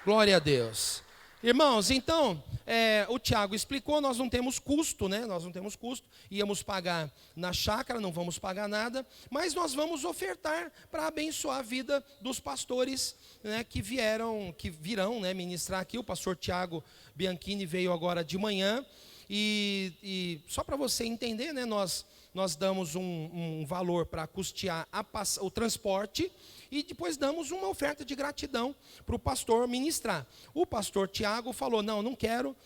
Glória a Deus. Irmãos, então, o Tiago explicou, nós não temos custo, né? Nós não temos custo, íamos pagar na chácara, não vamos pagar nada, mas nós vamos ofertar para abençoar a vida dos pastores, né, que virão, né, ministrar aqui. O pastor Tiago Bianchini veio agora de manhã, e só para você entender, né, nós damos um valor para custear o transporte, e depois damos uma oferta de gratidão para o pastor ministrar. O pastor Tiago falou, não quero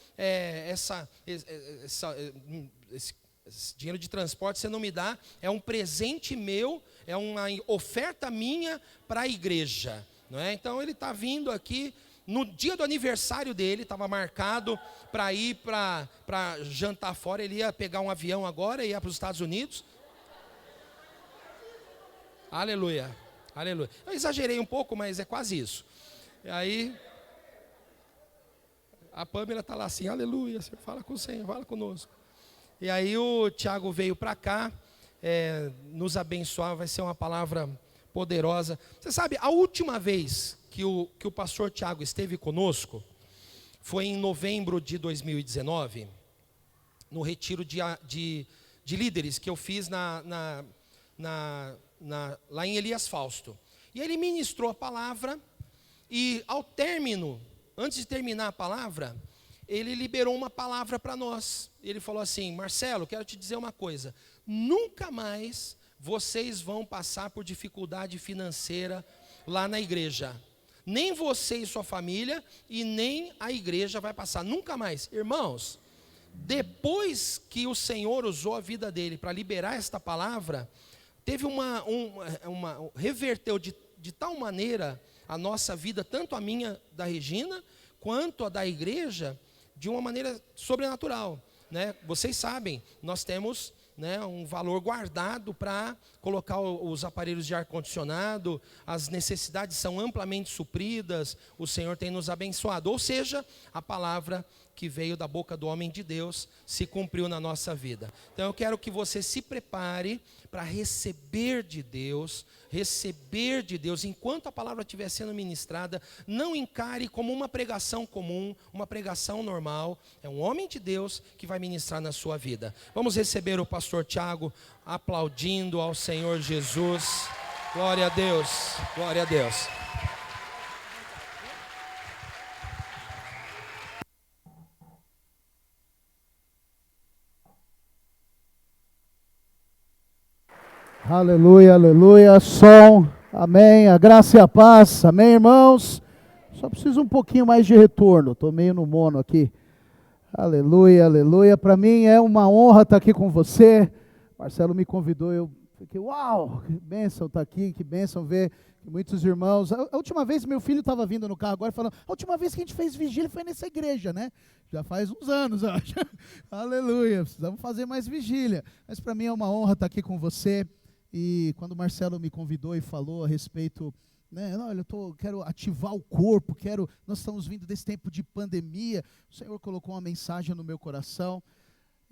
esse dinheiro de transporte, você não me dá, é um presente meu, é uma oferta minha para a igreja. Não é? Então ele está vindo aqui, no dia do aniversário dele, estava marcado para ir para jantar fora, ele ia pegar um avião agora, ia para os Estados Unidos. Aleluia. Aleluia. Eu exagerei um pouco, mas é quase isso. E aí, a Pâmela está lá assim, aleluia, Senhor, fala com o Senhor, fala conosco. E aí o Tiago veio para cá, nos abençoar, vai ser uma palavra poderosa. Você sabe, a última vez que o pastor Tiago esteve conosco, foi em novembro de 2019, no retiro de líderes que eu fiz lá em Elias Fausto. E ele ministrou a palavra, e ao término, antes de terminar a palavra, ele liberou uma palavra para nós. Ele falou assim, Marcelo, quero te dizer uma coisa, nunca mais vocês vão passar por dificuldade financeira lá na igreja. Nem você e sua família, e nem a igreja vai passar, nunca mais. Irmãos, depois que o Senhor usou a vida dele para liberar esta palavra, teve reverteu de tal maneira a nossa vida, tanto a minha, da Regina, quanto a da igreja, de uma maneira sobrenatural, né? Vocês sabem, nós temos, né, um valor guardado para colocar os aparelhos de ar-condicionado, as necessidades são amplamente supridas, o Senhor tem nos abençoado, ou seja, a palavra que veio da boca do homem de Deus se cumpriu na nossa vida. Então eu quero que você se prepare para receber de Deus, enquanto a palavra estiver sendo ministrada, não encare como uma pregação comum, uma pregação normal, é um homem de Deus que vai ministrar na sua vida. Vamos receber o pastor Tiago, aplaudindo ao Senhor Jesus. Glória a Deus, glória a Deus. Aleluia, aleluia, som, amém, a graça e a paz, amém, irmãos? Só preciso um pouquinho mais de retorno, estou meio no mono aqui. Aleluia, aleluia, para mim é uma honra estar aqui com você. Marcelo me convidou, eu fiquei, uau, que bênção estar aqui, que bênção ver muitos irmãos. A última vez meu filho estava vindo no carro agora falando, a última vez que a gente fez vigília foi nessa igreja, né? Já faz uns anos, eu acho. Aleluia, precisamos fazer mais vigília. Mas para mim é uma honra estar aqui com você. E quando o Marcelo me convidou e falou a respeito, né, olha, quero ativar o corpo, nós estamos vindo desse tempo de pandemia, o Senhor colocou uma mensagem no meu coração,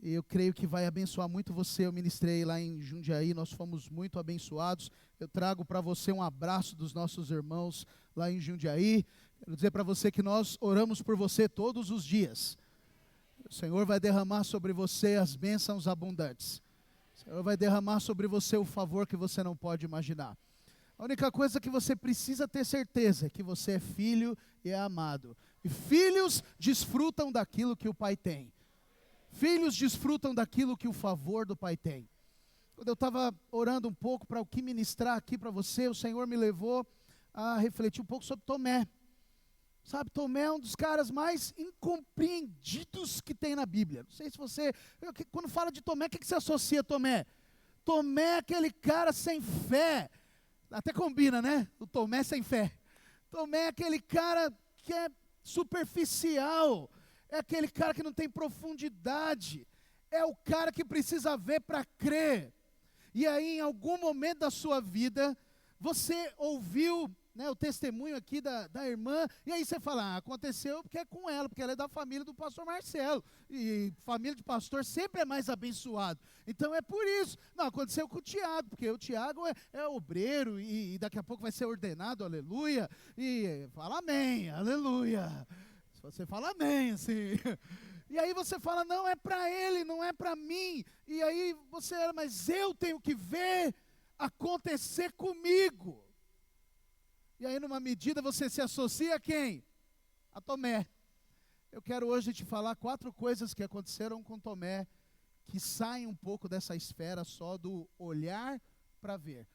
e eu creio que vai abençoar muito você. Eu ministrei lá em Jundiaí, nós fomos muito abençoados. Eu trago para você um abraço dos nossos irmãos lá em Jundiaí. Quero dizer para você que nós oramos por você todos os dias. O Senhor vai derramar sobre você as bênçãos abundantes. O Senhor vai derramar sobre você o favor que você não pode imaginar. A única coisa que você precisa ter certeza é que você é filho e é amado. E filhos desfrutam daquilo que o Pai tem. Filhos desfrutam daquilo que o favor do Pai tem. Quando eu estava orando um pouco para o que ministrar aqui para você, o Senhor me levou a refletir um pouco sobre Tomé. Sabe, Tomé é um dos caras mais incompreendidos que tem na Bíblia. Não sei se você, quando fala de Tomé, o que você associa a Tomé? Tomé é aquele cara sem fé. Até combina, né? O Tomé sem fé. Tomé é aquele cara que é superficial. É aquele cara que não tem profundidade. É o cara que precisa ver para crer. E aí, em algum momento da sua vida, você ouviu, né, o testemunho aqui da irmã, e aí você fala, aconteceu porque é com ela, porque ela é da família do pastor Marcelo, e família de pastor sempre é mais abençoado, então é por isso. Não, aconteceu com o Tiago, porque o Tiago é obreiro, e daqui a pouco vai ser ordenado, aleluia, e fala amém, aleluia. aleluia. Se você fala amém, assim. E aí você fala, não é para ele, não é para mim. E aí você, mas eu tenho que ver acontecer comigo. E aí numa medida você se associa a quem? A Tomé. Eu quero hoje te falar 4 coisas que aconteceram com Tomé, que saem um pouco dessa esfera só do olhar para ver.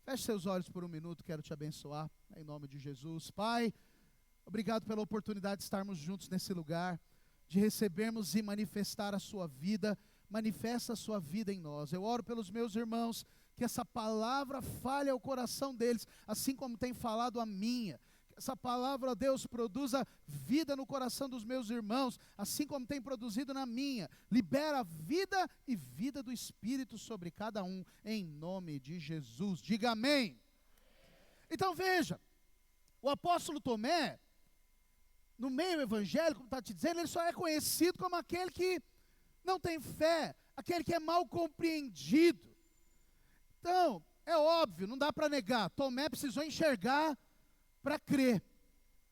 Feche seus olhos por um minuto, quero te abençoar, em nome de Jesus. Pai, obrigado pela oportunidade de estarmos juntos nesse lugar, de recebermos e manifestar a sua vida. Manifesta a sua vida em nós. Eu oro pelos meus irmãos, que essa palavra fale ao coração deles, assim como tem falado a minha. Que essa palavra, Deus, produza vida no coração dos meus irmãos, assim como tem produzido na minha. Libera vida e vida do Espírito sobre cada um, em nome de Jesus. Diga amém. Então veja, o apóstolo Tomé, no meio evangélico, como está te dizendo, ele só é conhecido como aquele que não tem fé, aquele que é mal compreendido. Então, é óbvio, não dá para negar, Tomé precisou enxergar para crer.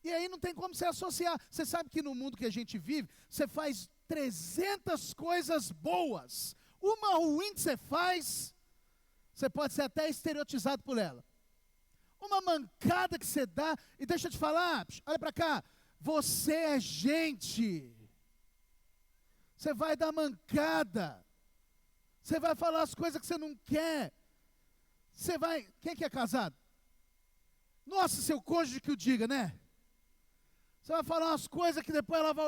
E aí não tem como se associar. Você sabe que no mundo que a gente vive, você faz 300 coisas boas. Uma ruim que você faz, você pode ser até estereotizado por ela. Uma mancada que você dá, e deixa eu te falar, olha para cá, você é gente. Você vai dar mancada. Você vai falar as coisas que você não quer. Você vai... Quem que é casado? Nossa, seu cônjuge que o diga, né? Você vai falar umas coisas que depois ela vai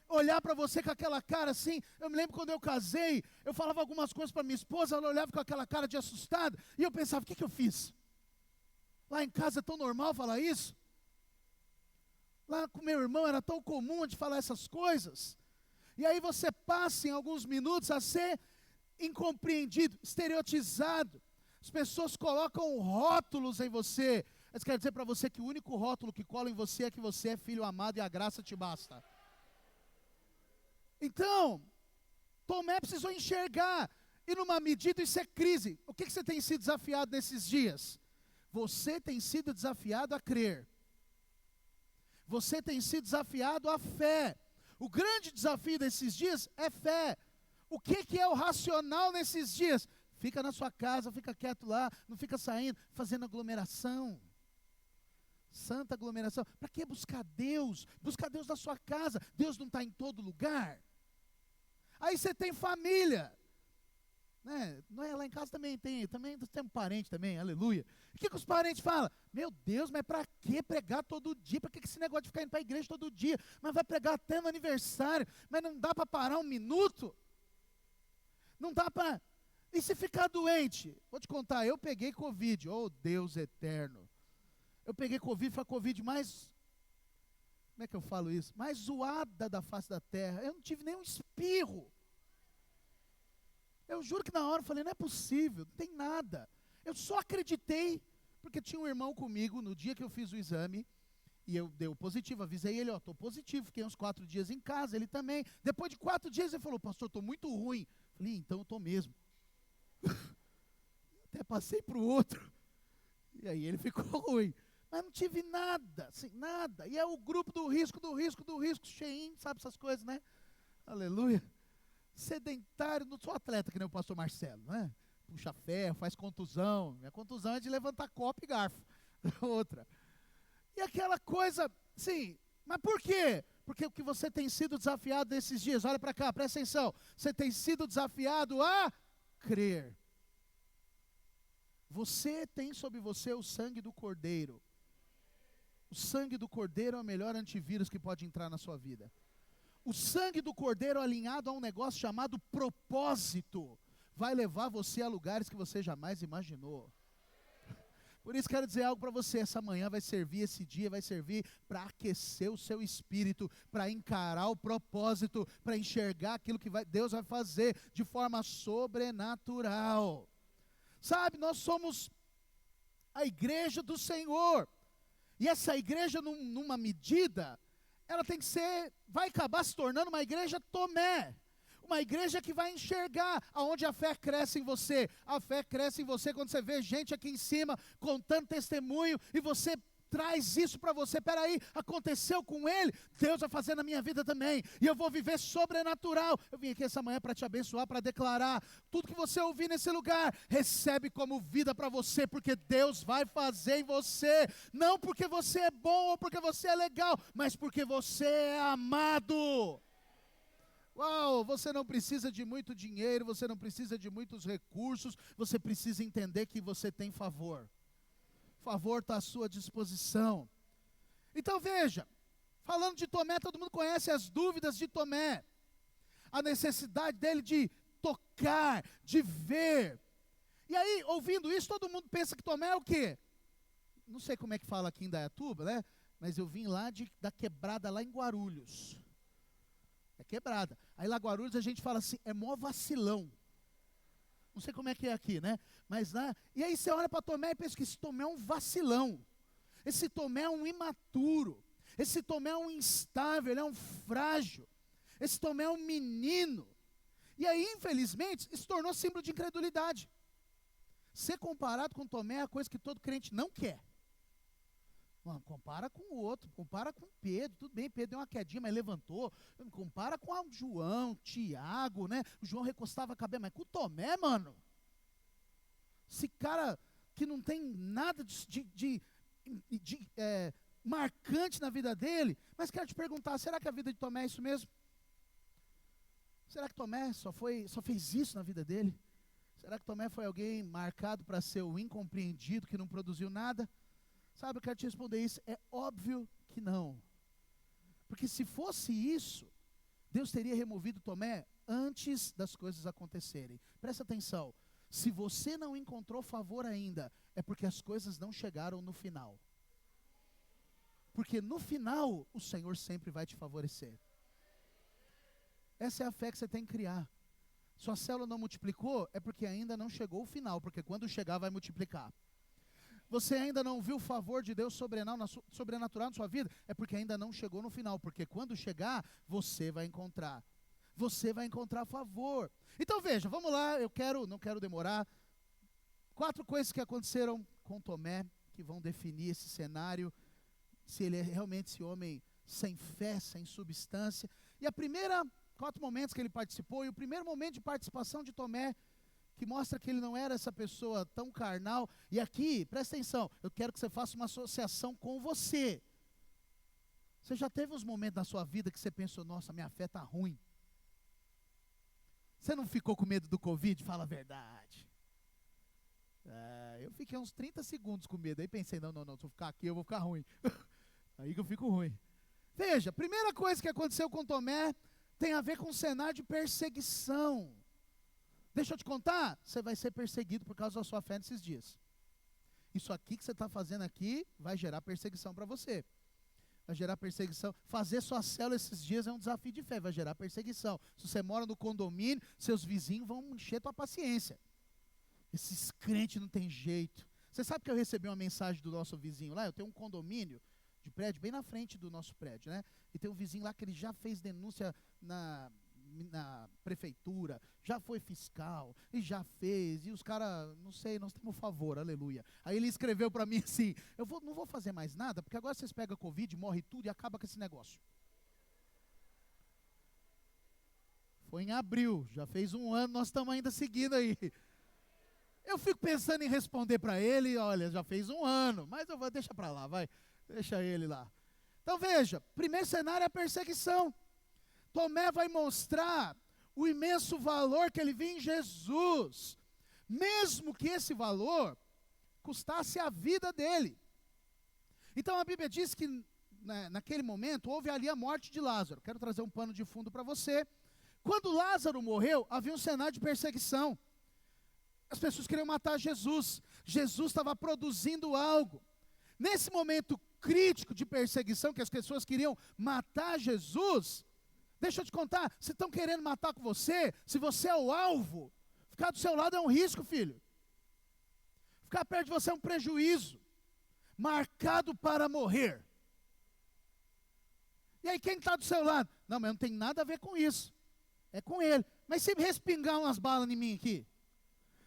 olhar para você com aquela cara assim. Eu me lembro quando eu casei, eu falava algumas coisas para minha esposa, ela olhava com aquela cara de assustada, e eu pensava, o que eu fiz? Lá em casa é tão normal falar isso? Lá com meu irmão era tão comum de falar essas coisas. E aí você passa em alguns minutos a ser incompreendido, estereotizado. As pessoas colocam rótulos em você. Mas quero dizer para você que o único rótulo que cola em você é que você é filho amado e a graça te basta. Então, Tomé precisou enxergar. E numa medida isso é crise. O que você tem sido desafiado nesses dias? Você tem sido desafiado a crer. Você tem sido desafiado à fé. O grande desafio desses dias é fé. O que é o racional nesses dias? Fica na sua casa, fica quieto lá, não fica saindo, fazendo aglomeração. Santa aglomeração. Para que buscar Deus? Buscar Deus na sua casa. Deus não está em todo lugar. Aí você tem família. Né? Não é, lá em casa também tem um parente também, aleluia. O que os parentes falam? Meu Deus, mas para que pregar todo dia? Para que esse negócio de ficar indo para a igreja todo dia? Mas vai pregar até no aniversário, mas não dá para parar um minuto? Não dá para... E se ficar doente? Vou te contar, eu peguei Covid, oh Deus eterno. Eu peguei Covid, foi a Covid mais... Como é que eu falo isso? Mais zoada da face da terra. Eu não tive nenhum espirro. Eu juro que na hora eu falei, não é possível, não tem nada. Eu só acreditei, porque tinha um irmão comigo no dia que eu fiz o exame, e eu dei positivo, avisei ele, estou positivo, fiquei uns 4 dias em casa, ele também. Depois de 4 dias ele falou, pastor, estou muito ruim. Falei, então eu estou mesmo. Até passei para o outro, e aí ele ficou ruim. Mas não tive nada, assim, nada. E é o grupo do risco, cheinho, sabe essas coisas, né? Aleluia. Sedentário, não sou atleta que nem o pastor Marcelo, né? Puxa ferro, faz contusão. Minha contusão é de levantar copo e garfo. Outra. E aquela coisa, sim, mas por quê? Porque o que você tem sido desafiado nesses dias, olha para cá, presta atenção. Você tem sido desafiado a crer. Você tem sobre você o sangue do Cordeiro. O sangue do Cordeiro é o melhor antivírus que pode entrar na sua vida. O sangue do Cordeiro alinhado a um negócio chamado propósito vai levar você a lugares que você jamais imaginou. Por isso quero dizer algo para você, essa manhã vai servir, esse dia vai servir para aquecer o seu espírito, para encarar o propósito, para enxergar aquilo que Deus vai fazer de forma sobrenatural. Sabe, nós somos a igreja do Senhor, e essa igreja numa medida, ela tem que ser, vai acabar se tornando uma igreja Tomé. Uma igreja que vai enxergar aonde a fé cresce em você. A fé cresce em você quando você vê gente aqui em cima contando testemunho e você traz isso para você. Peraí, aconteceu com ele, Deus vai fazer na minha vida também, e eu vou viver sobrenatural. Eu vim aqui essa manhã para te abençoar, para declarar, tudo que você ouvir nesse lugar, recebe como vida para você, porque Deus vai fazer em você, não porque você é bom ou porque você é legal, mas porque você é amado. Uau, você não precisa de muito dinheiro, você não precisa de muitos recursos, você precisa entender que você tem favor. Favor está à sua disposição. Então veja, falando de Tomé, todo mundo conhece as dúvidas de Tomé. A necessidade dele de tocar, de ver. E aí, ouvindo isso, todo mundo pensa que Tomé é o quê? Não sei como é que fala aqui em Indaiatuba, né? Mas eu vim lá da quebrada, lá em Guarulhos. É quebrada. Aí lá em Guarulhos a gente fala assim, é mó vacilão. Não sei como é que é aqui, né? Mas lá, e aí você olha para Tomé e pensa que esse Tomé é um vacilão. Esse Tomé é um imaturo. Esse Tomé é um instável, ele é um frágil. Esse Tomé é um menino. E aí, infelizmente, isso tornou símbolo de incredulidade. Ser comparado com Tomé é a coisa que todo crente não quer. Mano, compara com o outro, compara com Pedro, tudo bem, Pedro deu uma quedinha, mas levantou. Compara com o João, Tiago, né? O João recostava a cabeça, mas com o Tomé, mano. Esse cara que não tem nada de marcante na vida dele. Mas quero te perguntar, será que a vida de Tomé é isso mesmo? Será que Tomé só fez isso na vida dele? Será que Tomé foi alguém marcado para ser o incompreendido, que não produziu nada? Sabe, eu quero te responder isso. É óbvio que não. Porque se fosse isso, Deus teria removido Tomé antes das coisas acontecerem. Presta atenção. Se você não encontrou favor ainda, é porque as coisas não chegaram no final. Porque no final, o Senhor sempre vai te favorecer. Essa é a fé que você tem que criar. Sua célula não multiplicou, é porque ainda não chegou o final. Porque quando chegar, vai multiplicar. Você ainda não viu o favor de Deus sobrenatural na sua vida, é porque ainda não chegou no final, porque quando chegar, você vai encontrar. Você vai encontrar favor. Então veja, vamos lá, não quero demorar. 4 coisas que aconteceram com Tomé, que vão definir esse cenário, se ele é realmente esse homem sem fé, sem substância. E 4 momentos que ele participou, e o primeiro momento de participação de Tomé, que mostra que ele não era essa pessoa tão carnal. E aqui, presta atenção, eu quero que você faça uma associação com você. Você já teve uns momentos na sua vida que você pensou, nossa, minha fé está ruim. Você não ficou com medo do Covid? Fala a verdade. Eu fiquei uns 30 segundos com medo, aí pensei, não, se eu ficar aqui eu vou ficar ruim. Aí que eu fico ruim. Veja, primeira coisa que aconteceu com Tomé tem a ver com o cenário de perseguição. Deixa eu te contar, você vai ser perseguido por causa da sua fé nesses dias. Isso aqui que você está fazendo aqui vai gerar perseguição para você. Vai gerar perseguição. Fazer sua célula esses dias é um desafio de fé, vai gerar perseguição. Se você mora no condomínio, seus vizinhos vão encher tua paciência. Esses crentes não tem jeito. Você sabe que eu recebi uma mensagem do nosso vizinho lá? Eu tenho um condomínio de prédio bem na frente do nosso prédio, né? E tem um vizinho lá que ele já fez denúncia na prefeitura, já foi fiscal, e já fez, e os caras, não sei, nós temos favor, aleluia. Aí ele escreveu para mim assim, não vou fazer mais nada, porque agora vocês pegam Covid, morre tudo e acaba com esse negócio. Foi em abril, já fez 1 ano, nós estamos ainda seguindo aí. Eu fico pensando em responder para ele, olha, já fez 1 ano, mas eu vou, deixa para lá, vai, deixa ele lá. Então veja, primeiro cenário é a perseguição. Tomé vai mostrar o imenso valor que ele viu em Jesus, mesmo que esse valor custasse a vida dele. Então a Bíblia diz que naquele momento houve ali a morte de Lázaro. Quero trazer um pano de fundo para você. Quando Lázaro morreu, havia um cenário de perseguição. As pessoas queriam matar Jesus. Jesus estava produzindo algo. Nesse momento crítico de perseguição, que as pessoas queriam matar Jesus, deixa eu te contar, se estão querendo matar com você, se você é o alvo, ficar do seu lado é um risco, filho. Ficar perto de você é um prejuízo. Marcado para morrer. E aí quem está do seu lado? Não, mas não tem nada a ver com isso. É com ele. Mas se respingar umas balas em mim aqui,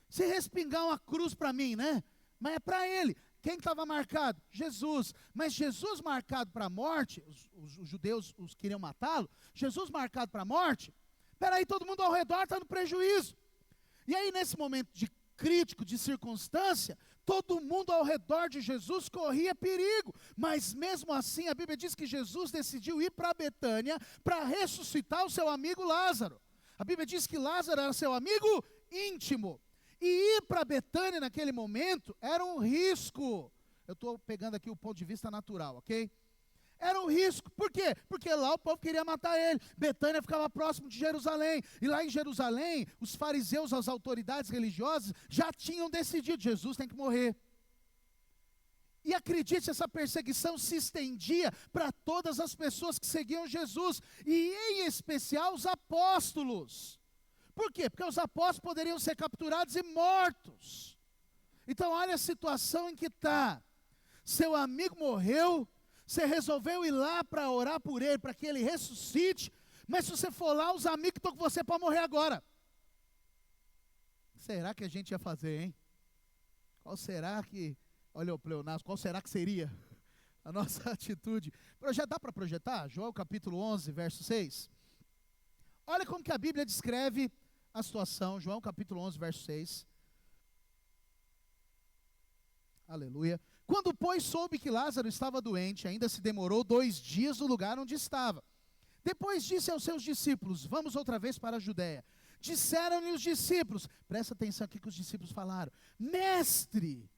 se respingar uma cruz para mim, né? Mas é para ele. Quem estava marcado? Jesus. Mas Jesus marcado para a morte, os judeus os queriam matá-lo, Jesus marcado para a morte, peraí, todo mundo ao redor está no prejuízo. E aí nesse momento de crítico, de circunstância, todo mundo ao redor de Jesus corria perigo, mas mesmo assim a Bíblia diz que Jesus decidiu ir para Betânia para ressuscitar o seu amigo Lázaro. A Bíblia diz que Lázaro era seu amigo íntimo, e ir para Betânia naquele momento era um risco. Eu estou pegando aqui o ponto de vista natural, ok? Era um risco, por quê? Porque lá o povo queria matar ele. Betânia ficava próximo de Jerusalém, e lá em Jerusalém, os fariseus, as autoridades religiosas, já tinham decidido, Jesus tem que morrer. E acredite, essa perseguição se estendia para todas as pessoas que seguiam Jesus, e em especial os apóstolos. Por quê? Porque os apóstolos poderiam ser capturados e mortos. Então olha a situação em que está. Seu amigo morreu, você resolveu ir lá para orar por ele, para que ele ressuscite, mas se você for lá, os amigos estão com você para morrer agora. Será que a gente ia fazer, hein? Qual será que, olha o pleonasmo, qual será que seria a nossa atitude? Já dá para projetar? João capítulo 11, verso 6. Olha como que a Bíblia descreve a situação, João capítulo 11, verso 6. Aleluia. Quando, pois, soube que Lázaro estava doente, ainda se demorou 2 dias no lugar onde estava. Depois disse aos seus discípulos, vamos outra vez para a Judéia. Disseram-lhe os discípulos, presta atenção aqui que os discípulos falaram, mestre,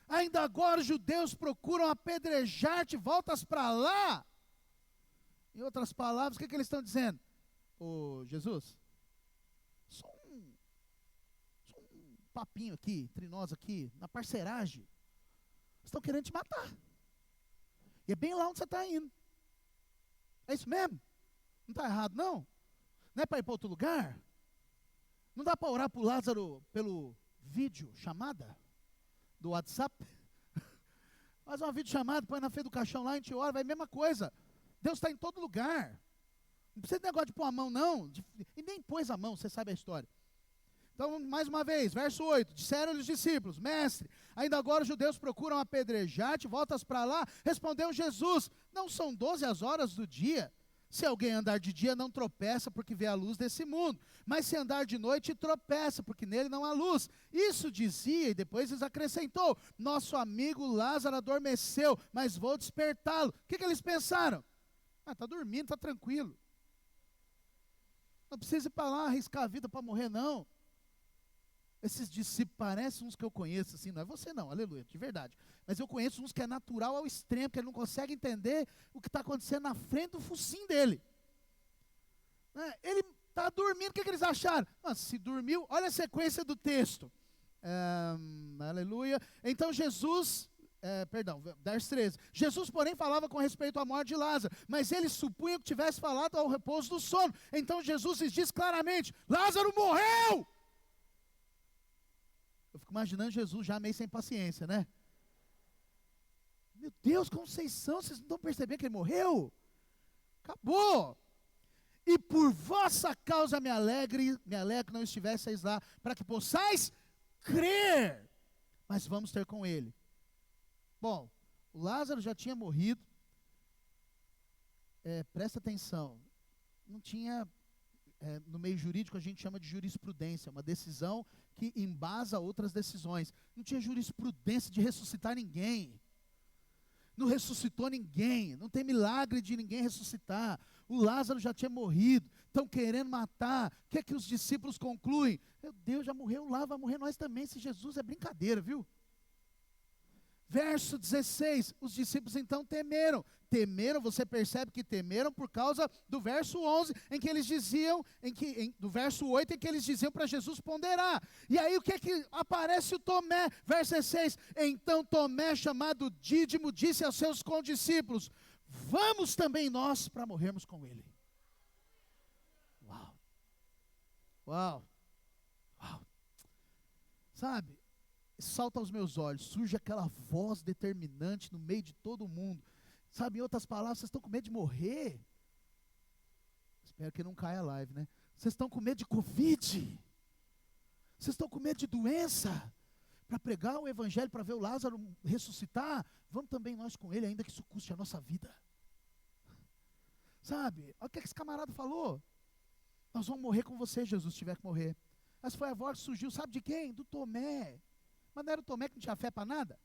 ainda agora os judeus procuram apedrejar-te, voltas para lá? Em outras palavras, o que eles estão dizendo? Ô Jesus, só um papinho aqui, entre nós aqui, na parceragem. Estão querendo te matar. E é bem lá onde você está indo. É isso mesmo? Não está errado, não? Não é para ir para outro lugar? Não dá para orar para o Lázaro pelo vídeo chamada do WhatsApp? Faz uma vídeo chamada, põe na frente do caixão lá, a gente ora, vai a mesma coisa. Deus está em todo lugar. Não precisa de negócio de pôr a mão, não. E nem pôs a mão, você sabe a história. Então, mais uma vez, verso 8, disseram-lhe os discípulos, mestre, ainda agora os judeus procuram apedrejar-te, voltas para lá? Respondeu Jesus, não são 12 as horas do dia? Se alguém andar de dia não tropeça porque vê a luz desse mundo, mas se andar de noite tropeça porque nele não há luz. Isso dizia e depois lhes acrescentou, nosso amigo Lázaro adormeceu, mas vou despertá-lo. O que eles pensaram? Está dormindo, está tranquilo. Não precisa ir para lá arriscar a vida para morrer não. Esses discípulos parecem uns que eu conheço, assim, não é você não, aleluia, de verdade. Mas eu conheço uns que é natural ao extremo, que ele não consegue entender o que está acontecendo na frente do focinho dele. Ele está dormindo, o que eles acharam? Se dormiu, olha a sequência do texto. Aleluia. Então Jesus, verso 13. Jesus, porém, falava com respeito à morte de Lázaro, mas eles supunham que tivesse falado ao repouso do sono. Então Jesus lhes diz claramente, Lázaro morreu! Eu fico imaginando Jesus já meio sem paciência, né? Meu Deus, como vocês são? Vocês não estão percebendo que ele morreu? Acabou! E por vossa causa me alegro que não estivesseis lá, para que possais crer. Mas vamos ter com ele. Bom, o Lázaro já tinha morrido. Presta atenção. Não tinha... no meio jurídico a gente chama de jurisprudência, uma decisão que embasa outras decisões. Não tinha jurisprudência de ressuscitar ninguém. Não ressuscitou ninguém, não tem milagre de ninguém ressuscitar. O Lázaro já tinha morrido, estão querendo matar. O que é que os discípulos concluem? Meu Deus, já morreu lá, vai morrer nós também. Se Jesus é brincadeira, viu? Verso 16, os discípulos então temeram. Temeram, você percebe que temeram por causa do verso 11, em que eles diziam, do verso 8, em que eles diziam para Jesus ponderar. E aí o que é que aparece o Tomé? Verso 16, então Tomé, chamado Dídimo, disse aos seus condiscípulos, vamos também nós para morrermos com ele. Uau, uau, uau. Sabe? Salta aos meus olhos, surge aquela voz determinante no meio de todo mundo. Sabe, em outras palavras, vocês estão com medo de morrer? Espero que não caia a live, né? Vocês estão com medo de Covid? Vocês estão com medo de doença? para pregar o evangelho, para ver o Lázaro ressuscitar, vamos também nós com ele, ainda que isso custe a nossa vida. Sabe, olha o que esse camarada falou. Nós vamos morrer com você, Jesus, se tiver que morrer. Essa foi a voz que surgiu, sabe de quem? Do Tomé. Mas não era o Tomé que não tinha fé para nada?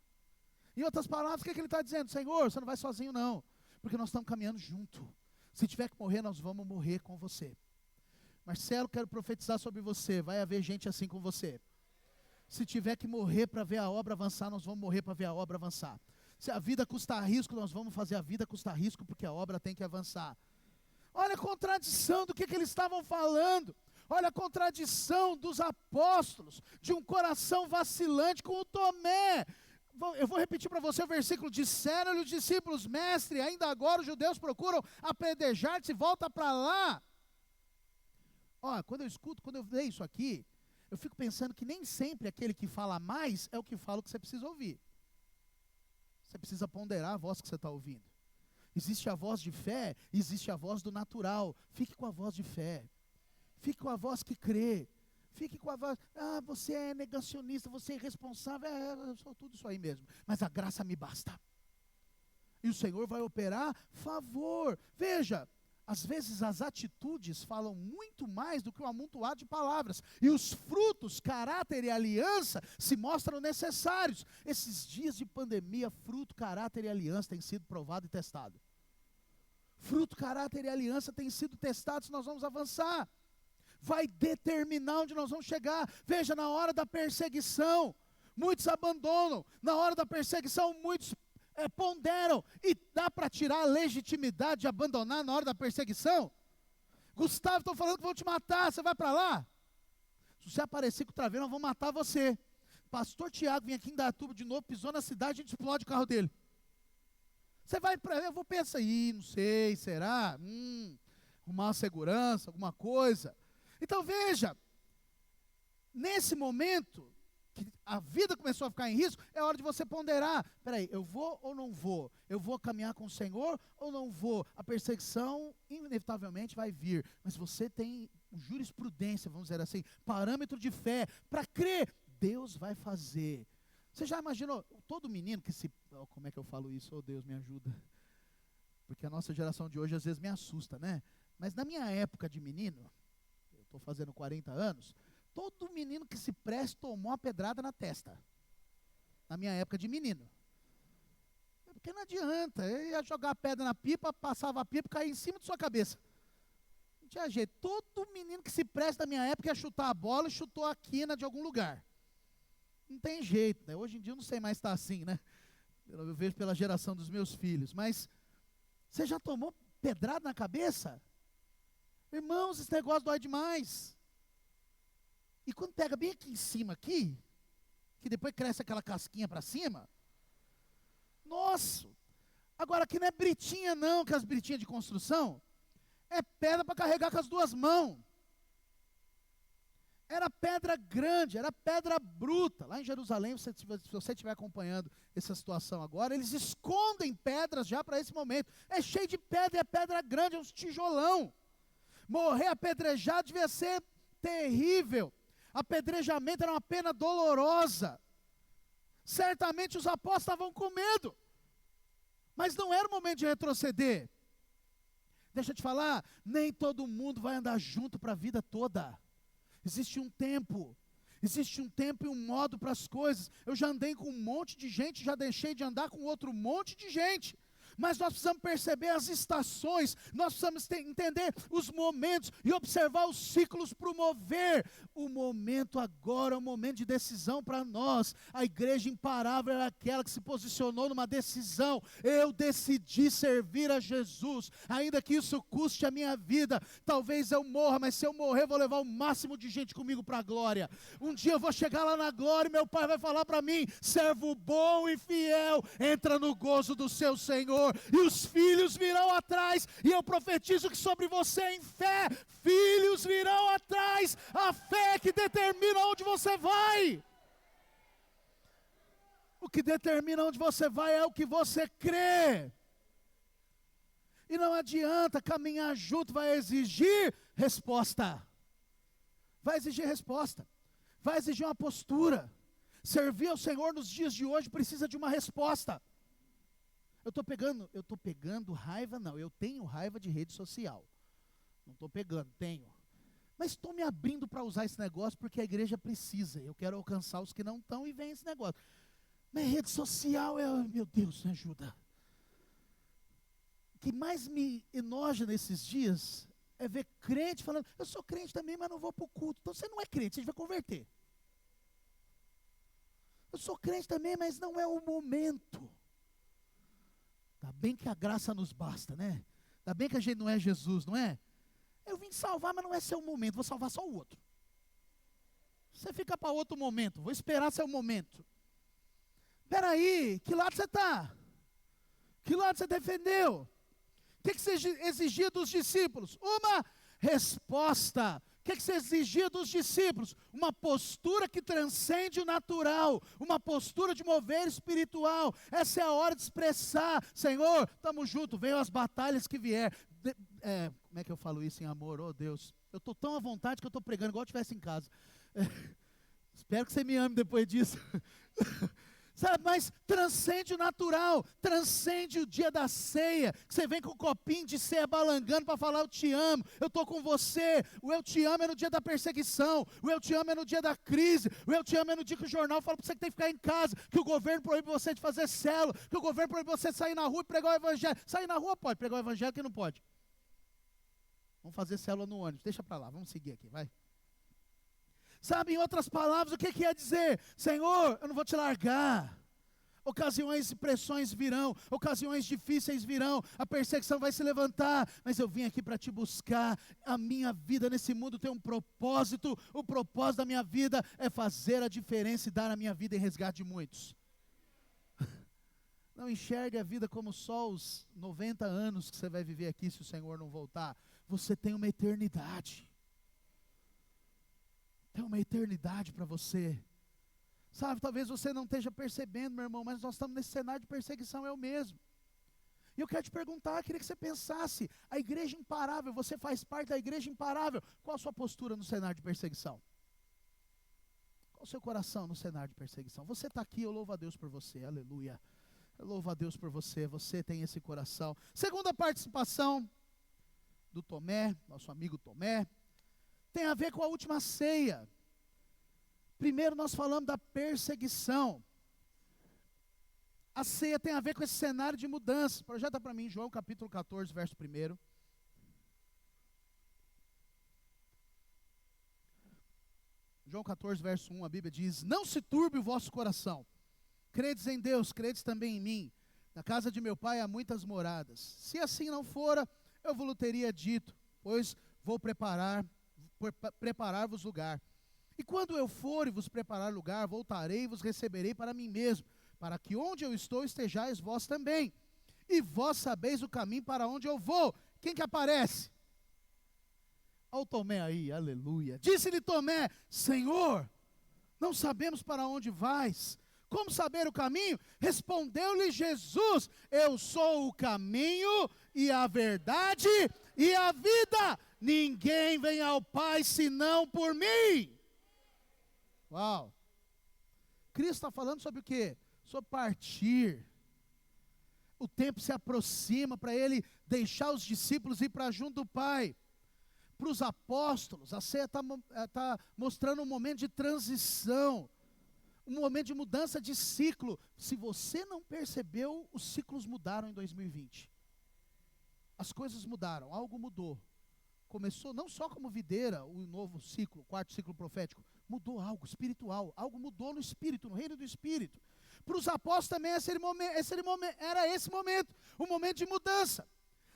Em outras palavras, o que ele está dizendo? Senhor, você não vai sozinho não, porque nós estamos caminhando junto. Se tiver que morrer, nós vamos morrer com você. Marcelo, quero profetizar sobre você, vai haver gente assim com você. Se tiver que morrer para ver a obra avançar, nós vamos morrer para ver a obra avançar. Se a vida custar risco, nós vamos fazer a vida custar risco, porque a obra tem que avançar. Olha a contradição do que eles estavam falando. Olha a contradição dos apóstolos, de um coração vacilante com o Tomé. Eu vou repetir para você o versículo. Disseram-lhe os discípulos: mestre, ainda agora os judeus procuram apedrejar-te, volta para lá. Ó, quando eu leio isso aqui, eu fico pensando que nem sempre aquele que fala mais é o que fala o que você precisa ouvir. Você precisa ponderar a voz que você está ouvindo. Existe a voz de fé, existe a voz do natural. Fique com a voz de fé. Fique com a voz que crê. Fique com a voz, você é negacionista, você é irresponsável. Eu sou tudo isso aí mesmo. Mas a graça me basta. E o Senhor vai operar favor. Veja, às vezes as atitudes falam muito mais do que o amontoado de palavras. E os frutos, caráter e aliança se mostram necessários. Esses dias de pandemia, fruto, caráter e aliança têm sido provado e testado. Fruto, caráter e aliança têm sido testados, nós vamos avançar. Vai determinar onde nós vamos chegar. Veja, na hora da perseguição, muitos abandonam. Na hora da perseguição, muitos ponderam. E dá para tirar a legitimidade de abandonar na hora da perseguição? Gustavo, estão falando que vão te matar, você vai para lá? Se você aparecer com o traveiro, nós vamos matar você. Pastor Tiago vinha aqui em Indaiatuba de novo, pisou na cidade, a gente explode o carro dele. Você vai para lá, eu vou pensar, não sei, será? Arrumar uma segurança, alguma coisa. Então veja, nesse momento, que a vida começou a ficar em risco, é hora de você ponderar. Peraí, eu vou ou não vou? Eu vou caminhar com o Senhor ou não vou? A perseguição inevitavelmente vai vir, mas você tem jurisprudência, vamos dizer assim, parâmetro de fé, para crer, Deus vai fazer. Você já imaginou, todo menino que se... como é que eu falo isso? Oh, Deus me ajuda. Porque a nossa geração de hoje às vezes me assusta, né? Mas na minha época de menino, eu estou fazendo 40 anos, todo menino que se preste tomou uma pedrada na testa. Na minha época de menino. Porque não adianta, eu ia jogar a pedra na pipa, passava a pipa e caía em cima de sua cabeça. Não tinha jeito. Todo menino que se presta na minha época ia chutar a bola e chutou a quina de algum lugar. Não tem jeito, né? Hoje em dia eu não sei mais se está assim, né? Eu vejo pela geração dos meus filhos. Mas você já tomou pedrada na cabeça? Irmãos, esse negócio dói demais. E quando pega bem aqui em cima, aqui, que depois cresce aquela casquinha para cima, nossa! Agora aqui não é britinha não, que as britinhas de construção, é pedra para carregar com as duas mãos. Era pedra grande, era pedra bruta. Lá em Jerusalém, se você estiver acompanhando essa situação agora, eles escondem pedras já para esse momento. É cheio de pedra, é pedra grande, é uns tijolão. Morrer apedrejado devia ser terrível. Apedrejamento era uma pena dolorosa. Certamente os apóstolos estavam com medo. Mas não era o momento de retroceder. Deixa eu te falar, nem todo mundo vai andar junto para a vida toda. Existe um tempo e um modo para as coisas. Eu já andei com um monte de gente, já deixei de andar com outro monte de gente. Mas nós precisamos perceber as estações, nós precisamos entender os momentos e observar os ciclos para o mover. O momento agora é um momento de decisão para nós. A igreja imparável era aquela que se posicionou numa decisão. Eu decidi servir a Jesus, ainda que isso custe a minha vida. Talvez eu morra, mas se eu morrer, eu vou levar o máximo de gente comigo para a glória. Um dia eu vou chegar lá na glória e meu pai vai falar para mim: servo bom e fiel, entra no gozo do seu Senhor. E os filhos virão atrás, e eu profetizo que sobre você em fé, filhos virão atrás, a fé que determina onde você vai. O que determina onde você vai é o que você crê. E não adianta caminhar junto, vai exigir resposta. Vai exigir resposta, vai exigir uma postura. Servir ao Senhor nos dias de hoje precisa de uma resposta. Eu estou pegando raiva, não, eu tenho raiva de rede social. Não estou pegando, tenho. Mas estou me abrindo para usar esse negócio porque a igreja precisa. Eu quero alcançar os que não estão e vem esse negócio. Mas rede social, meu Deus, me ajuda. O que mais me enoja nesses dias é ver crente falando, eu sou crente também, mas não vou para o culto. Então você não é crente, você vai converter. Eu sou crente também, mas não é o momento. Ainda bem que a graça nos basta, né? Ainda bem que a gente não é Jesus, não é? Eu vim te salvar, mas não é seu momento, vou salvar só o outro. Você fica para outro momento, vou esperar seu momento. Espera aí, que lado você está? Que lado você defendeu? O que você exigia dos discípulos? Uma resposta. O que você exigia dos discípulos? Uma postura que transcende o natural, uma postura de mover espiritual. Essa é a hora de expressar, Senhor, estamos juntos, venham as batalhas que vier. Como é que eu falo isso em amor? Oh Deus, eu estou tão à vontade que eu estou pregando igual eu estivesse em casa. Espero que você me ame depois disso. Sabe, mas transcende o natural, transcende o dia da ceia, que você vem com um copinho de ceia balangando para falar eu te amo, eu estou com você. O eu te amo é no dia da perseguição, o eu te amo é no dia da crise, o eu te amo é no dia que o jornal fala para você que tem que ficar em casa, que o governo proíbe você de fazer célula, que o governo proíbe você de sair na rua e pregar o evangelho. Sair na rua pode, pregar o evangelho que não pode. Vamos fazer célula no ônibus, deixa para lá, vamos seguir aqui, vai. Sabe, em outras palavras, o que quer dizer? Senhor, eu não vou te largar. Ocasiões e pressões virão, ocasiões difíceis virão, a perseguição vai se levantar, mas eu vim aqui para te buscar. A minha vida nesse mundo tem um propósito, o propósito da minha vida é fazer a diferença e dar a minha vida em resgate de muitos. Não enxergue a vida como só os 90 anos que você vai viver aqui se o Senhor não voltar. Você tem uma eternidade. Tem uma eternidade para você. Sabe, talvez você não esteja percebendo, meu irmão, mas nós estamos nesse cenário de perseguição, é o mesmo. E eu quero te perguntar, queria que você pensasse, a igreja imparável, você faz parte da igreja imparável, qual a sua postura no cenário de perseguição? Qual o seu coração no cenário de perseguição? Você está aqui, eu louvo a Deus por você, aleluia. Eu louvo a Deus por você, você tem esse coração. Segunda participação do Tomé, nosso amigo Tomé, tem a ver com a última ceia. Primeiro nós falamos da perseguição. A ceia tem a ver com esse cenário de mudança. Projeta para mim João capítulo 14, verso 1. João 14, verso 1, a Bíblia diz: não se turbe o vosso coração. Credes em Deus, credes também em mim. Na casa de meu pai há muitas moradas. Se assim não fora, eu vos teria dito, pois vou preparar-vos lugar. E quando eu for e vos preparar lugar, voltarei e vos receberei para mim mesmo, para que onde eu estou estejais vós também. E vós sabeis o caminho para onde eu vou. Quem que aparece? Olha o Tomé aí, aleluia. Disse-lhe Tomé: Senhor, não sabemos para onde vais. Como saber o caminho? Respondeu-lhe Jesus: eu sou o caminho e a verdade e a vida. Ninguém vem ao Pai senão por mim. Uau! Cristo está falando sobre o quê? Sobre partir. O tempo se aproxima para ele deixar os discípulos ir para junto do Pai. Para os apóstolos, a ceia está mostrando um momento de transição, um momento de mudança de ciclo. Se você não percebeu, os ciclos mudaram em 2020. As coisas mudaram, algo mudou. Começou não só como videira, o novo ciclo, o quarto ciclo profético, mudou algo espiritual, algo mudou no espírito, no reino do espírito. Para os apóstolos também era esse momento, um momento de mudança.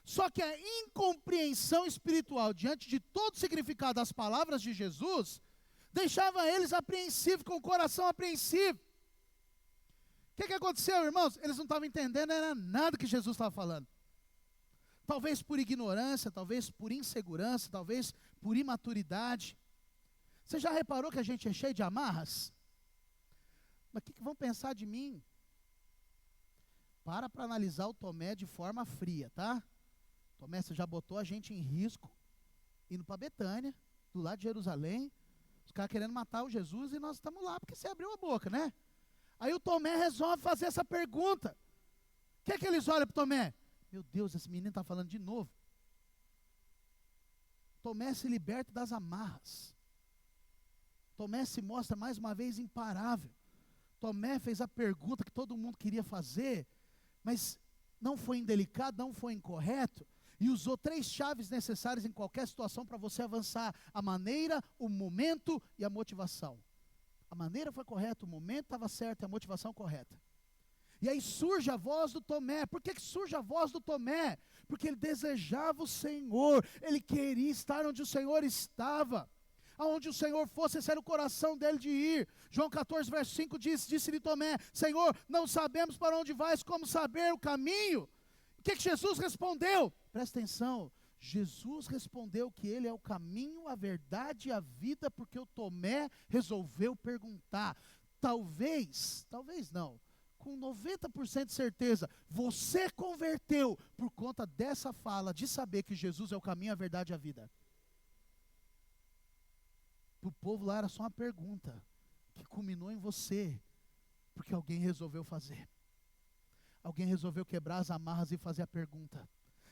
Só que a incompreensão espiritual diante de todo o significado das palavras de Jesus, deixava eles apreensivos, com o coração apreensivo. O que aconteceu, irmãos? Eles não estavam entendendo, era nada que Jesus estava falando. Talvez por ignorância, talvez por insegurança, talvez por imaturidade. Você já reparou que a gente é cheio de amarras? Mas o que vão pensar de mim? Para analisar o Tomé de forma fria, tá? Tomé, você já botou a gente em risco, indo para Betânia, do lado de Jerusalém, os caras querendo matar o Jesus, e nós estamos lá porque você abriu a boca, né? Aí o Tomé resolve fazer essa pergunta. O que é que eles olham para o Tomé? Meu Deus, esse menino está falando de novo. Tomé se liberta das amarras. Tomé se mostra mais uma vez imparável. Tomé fez a pergunta que todo mundo queria fazer, mas não foi indelicado, não foi incorreto, e usou 3 chaves necessárias em qualquer situação para você avançar: a maneira, o momento e a motivação. A maneira foi correta, o momento estava certo e a motivação correta. E aí surge a voz do Tomé. Por que surge a voz do Tomé? Porque ele desejava o Senhor, ele queria estar onde o Senhor estava. Aonde o Senhor fosse, esse era o coração dele de ir. João 14, verso 5 diz, disse-lhe Tomé: Senhor, não sabemos para onde vais, como saber o caminho? O que Jesus respondeu? Presta atenção, Jesus respondeu que ele é o caminho, a verdade e a vida, porque o Tomé resolveu perguntar. Talvez não, com 90% de certeza, você converteu por conta dessa fala, de saber que Jesus é o caminho, a verdade e a vida. Para o povo lá era só uma pergunta, que culminou em você, porque alguém resolveu fazer. Alguém resolveu quebrar as amarras e fazer a pergunta.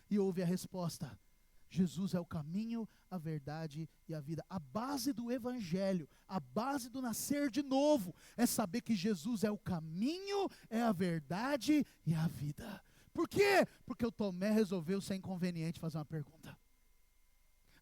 E houve a resposta: Jesus é o caminho, a verdade e a vida. A base do evangelho, a base do nascer de novo, é saber que Jesus é o caminho, é a verdade e a vida. Por quê? Porque o Tomé resolveu ser inconveniente fazer uma pergunta.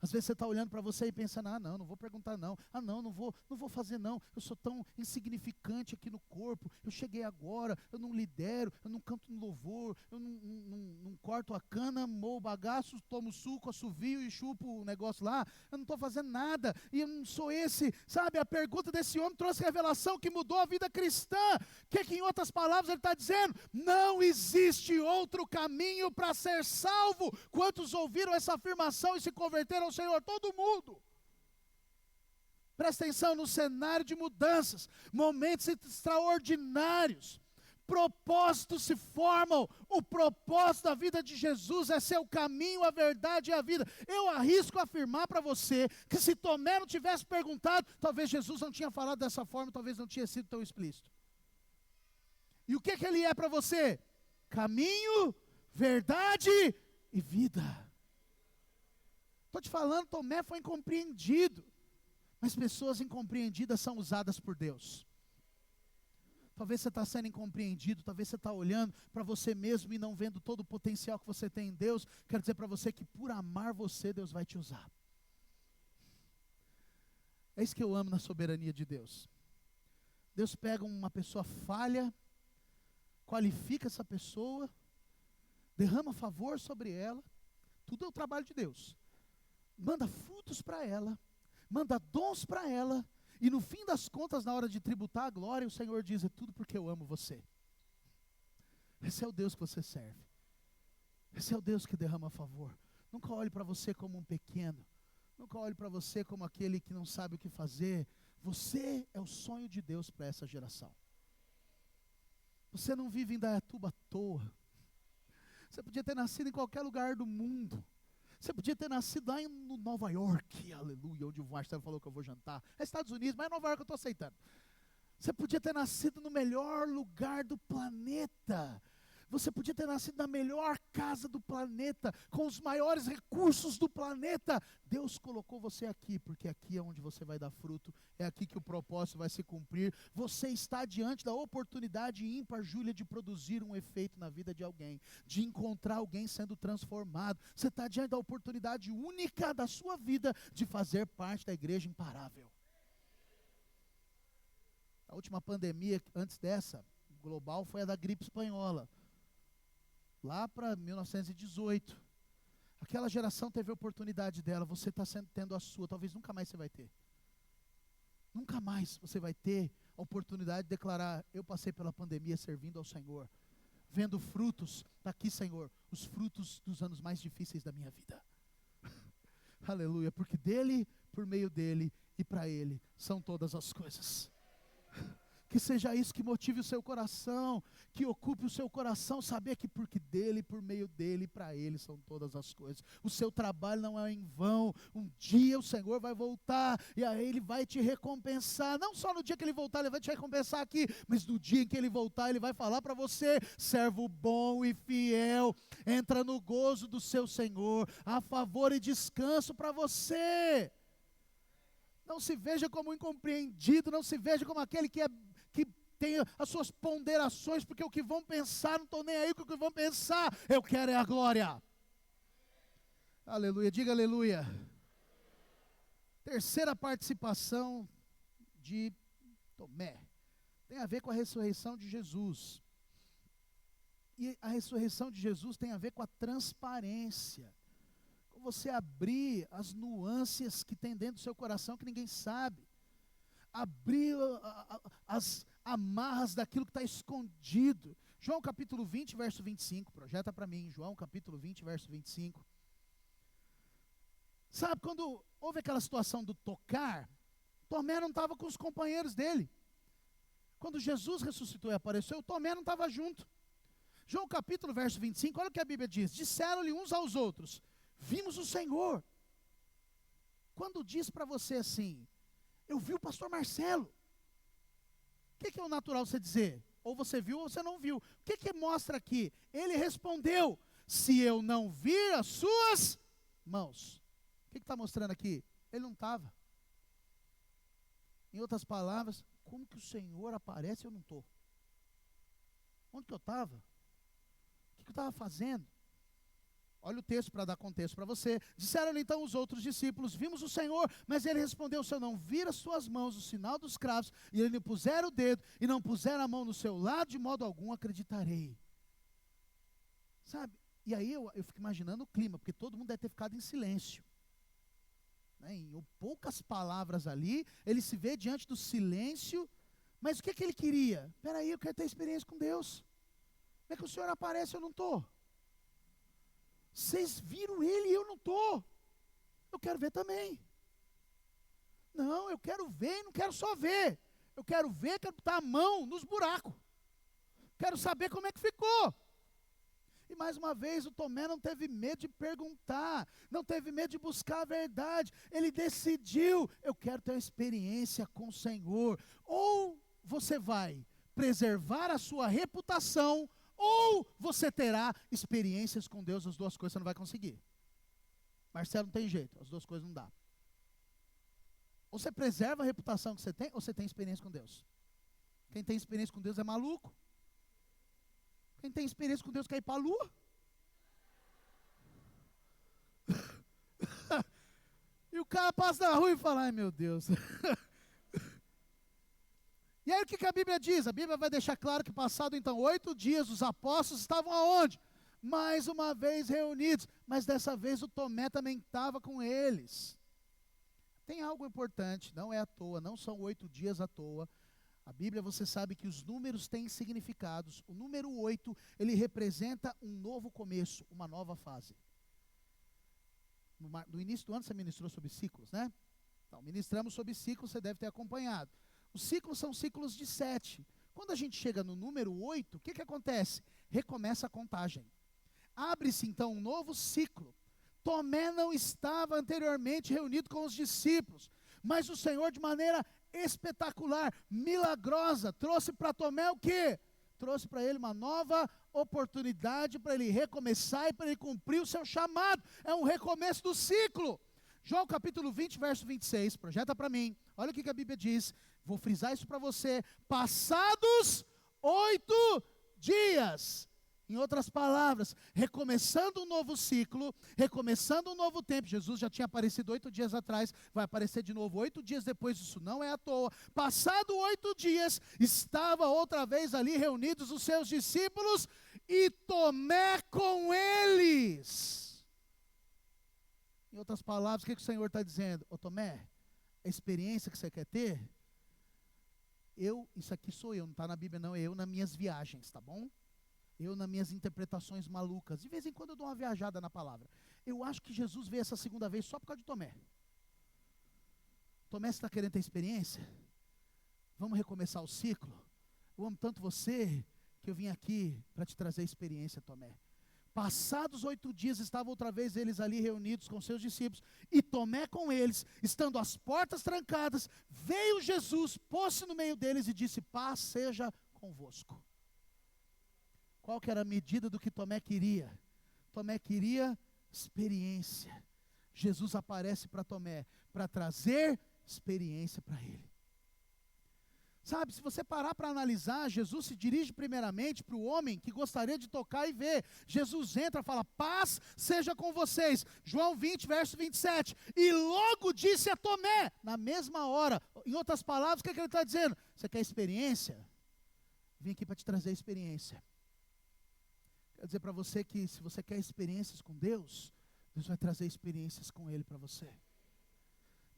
Às vezes você está olhando para você e pensando: não vou perguntar não. Não vou fazer não. Eu sou tão insignificante aqui no corpo. Eu cheguei agora, eu não lidero, eu não canto no louvor, eu não corto a cana, moo o bagaço, tomo suco, assovio e chupo o negócio lá. Eu não estou fazendo nada e eu não sou esse. Sabe, a pergunta desse homem trouxe revelação que mudou a vida cristã. Que em outras palavras ele está dizendo? Não existe outro caminho para ser salvo. Quantos ouviram essa afirmação e se converteram ao Senhor? Todo mundo. Presta atenção, no cenário de mudanças, momentos extraordinários, propósitos se formam. O propósito da vida de Jesus é ser o caminho, a verdade e a vida. Eu arrisco afirmar para você que se Tomé não tivesse perguntado, talvez Jesus não tinha falado dessa forma, talvez não tinha sido tão explícito. E o que ele é para você? Caminho, verdade e vida. Estou te falando, Tomé foi incompreendido. Mas pessoas incompreendidas são usadas por Deus. Talvez você está sendo incompreendido, talvez você está olhando para você mesmo e não vendo todo o potencial que você tem em Deus. Quero dizer para você que por amar você, Deus vai te usar. É isso que eu amo na soberania de Deus. Deus pega uma pessoa falha, qualifica essa pessoa, derrama favor sobre ela. Tudo é o trabalho de Deus. Manda frutos para ela, manda dons para ela, e no fim das contas, na hora de tributar a glória, o Senhor diz: é tudo porque eu amo você. Esse é o Deus que você serve. Esse é o Deus que derrama favor. Nunca olhe para você como um pequeno. Nunca olhe para você como aquele que não sabe o que fazer. Você é o sonho de Deus para essa geração. Você não vive em Dayatuba à toa. Você podia ter nascido em qualquer lugar do mundo. Você podia ter nascido lá em Nova York, aleluia, onde o Marcelo falou que eu vou jantar. É Estados Unidos, mas é Nova York que eu estou aceitando. Você podia ter nascido no melhor lugar do planeta. Você podia ter nascido na melhor casa do planeta, com os maiores recursos do planeta. Deus colocou você aqui, porque aqui é onde você vai dar fruto, é aqui que o propósito vai se cumprir. Você está diante da oportunidade ímpar, Júlia, de produzir um efeito na vida de alguém, de encontrar alguém sendo transformado. Você está diante da oportunidade única da sua vida de fazer parte da igreja imparável. A última pandemia, antes dessa, global, foi a da gripe espanhola. Lá para 1918, aquela geração teve a oportunidade dela, você está tendo a sua, talvez nunca mais você vai ter. Nunca mais você vai ter a oportunidade de declarar: eu passei pela pandemia servindo ao Senhor, vendo frutos, está aqui, Senhor, os frutos dos anos mais difíceis da minha vida. Aleluia, porque dele, por meio dele e para ele são todas as coisas. Que seja isso que motive o seu coração, que ocupe o seu coração, saber que porque dele, por meio dele, para ele são todas as coisas. O seu trabalho não é em vão. Um dia o Senhor vai voltar e aí ele vai te recompensar. Não só no dia que ele voltar, ele vai te recompensar aqui, mas no dia em que ele voltar, ele vai falar para você: servo bom e fiel, entra no gozo do seu Senhor, há favor e descanso para você. Não se veja como incompreendido, não se veja como aquele que tem as suas ponderações, porque o que vão pensar, não estou nem aí com o que vão pensar, eu quero é a glória. Aleluia, diga aleluia. Terceira participação de Tomé, tem a ver com a ressurreição de Jesus. E a ressurreição de Jesus tem a ver com a transparência. Com você abrir as nuances que tem dentro do seu coração que ninguém sabe. Abrir as amarras daquilo que está escondido. João capítulo 20, verso 25. Projeta para mim, João capítulo 20, verso 25. Sabe, quando houve aquela situação do tocar, Tomé não estava com os companheiros dele. Quando Jesus ressuscitou e apareceu, Tomé não estava junto. João capítulo, verso 25, olha o que a Bíblia diz. Disseram-lhe uns aos outros: vimos o Senhor. Quando diz para você assim: eu vi o pastor Marcelo, o que é o natural você dizer? Ou você viu ou você não viu. O que mostra aqui? Ele respondeu: se eu não vir as suas mãos. O que está mostrando aqui? Ele não estava. Em outras palavras, como que o Senhor aparece e eu não estou? Onde que eu estava? O que eu estava fazendo? Olha o texto para dar contexto para você. Disseram-lhe então os outros discípulos: vimos o Senhor. Mas ele respondeu: se eu não vir as suas mãos, o sinal dos cravos, e ele lhe puser o dedo, e não puser a mão no seu lado, de modo algum acreditarei. Sabe? E aí eu fico imaginando o clima, porque todo mundo deve ter ficado em silêncio. Em poucas palavras ali, ele se vê diante do silêncio. Mas o que ele queria? Espera aí, eu quero ter experiência com Deus. Como é que o Senhor aparece e eu não estou? Vocês viram ele e eu não estou. Eu quero ver também. Não, eu quero ver e não quero só ver. Eu quero ver, quero botar a mão nos buracos. Quero saber como é que ficou. E mais uma vez, o Tomé não teve medo de perguntar, não teve medo de buscar a verdade. Ele decidiu: eu quero ter uma experiência com o Senhor. Ou você vai preservar a sua reputação, ou você terá experiências com Deus. As duas coisas você não vai conseguir. Marcelo, não tem jeito, as duas coisas não dá. Ou você preserva a reputação que você tem, ou você tem experiência com Deus. Quem tem experiência com Deus é maluco. Quem tem experiência com Deus quer ir para a lua. E o cara passa na rua e fala: ai meu Deus. E aí o que a Bíblia diz? A Bíblia vai deixar claro que passado então 8 dias, os apóstolos estavam aonde? Mais uma vez reunidos. Mas dessa vez o Tomé também estava com eles. Tem algo importante, não é à toa, não são 8 dias à toa. A Bíblia, você sabe que os números têm significados. O número 8, ele representa um novo começo, uma nova fase. No início do ano você ministrou sobre ciclos, né? Então, ministramos sobre ciclos, você deve ter acompanhado. Os ciclos são ciclos de 7. Quando a gente chega no número 8, o que acontece? Recomeça a contagem. Abre-se então um novo ciclo. Tomé não estava anteriormente reunido com os discípulos, mas o Senhor, de maneira espetacular, milagrosa, trouxe para Tomé o quê? Trouxe para ele uma nova oportunidade para ele recomeçar e para ele cumprir o seu chamado. É um recomeço do ciclo. João capítulo 20, verso 26, projeta para mim. Olha o que a Bíblia diz. Vou frisar isso para você. Passados 8 dias. Em outras palavras, recomeçando um novo ciclo, recomeçando um novo tempo. Jesus já tinha aparecido 8 dias atrás, vai aparecer de novo 8 dias depois, isso não é à toa. Passado 8 dias, estava outra vez ali reunidos os seus discípulos e Tomé com eles. Em outras palavras, o que o Senhor está dizendo? Ô Tomé, a experiência que você quer ter, isso aqui sou eu, não está na Bíblia não, é eu nas minhas viagens, tá bom? Eu nas minhas interpretações malucas. De vez em quando eu dou uma viajada na palavra. Eu acho que Jesus veio essa segunda vez só por causa de Tomé. Tomé, você está querendo ter experiência? Vamos recomeçar o ciclo? Eu amo tanto você, que eu vim aqui para te trazer experiência, Tomé. Passados 8 dias, estavam outra vez eles ali reunidos com seus discípulos, e Tomé com eles, estando as portas trancadas, veio Jesus, pôs-se no meio deles e disse: paz seja convosco. Qual que era a medida do que Tomé queria? Tomé queria experiência. Jesus aparece para Tomé, para trazer experiência para ele. Sabe, se você parar para analisar, Jesus se dirige primeiramente para o homem que gostaria de tocar e ver. Jesus entra e fala: paz seja com vocês. João 20, verso 27. E logo disse a Tomé, na mesma hora. Em outras palavras, o que ele está dizendo? Você quer experiência? Vim aqui para te trazer experiência. Quero dizer para você que se você quer experiências com Deus, Deus vai trazer experiências com Ele para você.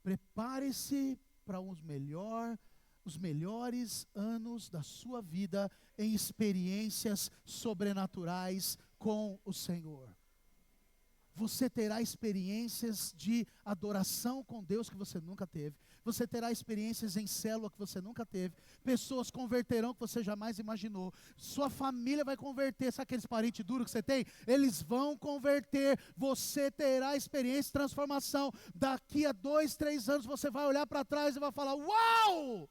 Prepare-se para os melhores anos da sua vida em experiências sobrenaturais com o Senhor. Você terá experiências de adoração com Deus que você nunca teve. Você terá experiências em célula que você nunca teve. Pessoas converterão que você jamais imaginou. Sua família vai converter. Sabe aqueles parentes duros que você tem? Eles vão converter. Você terá experiência de transformação. Daqui a 2, 3 anos você vai olhar para trás e vai falar: uau!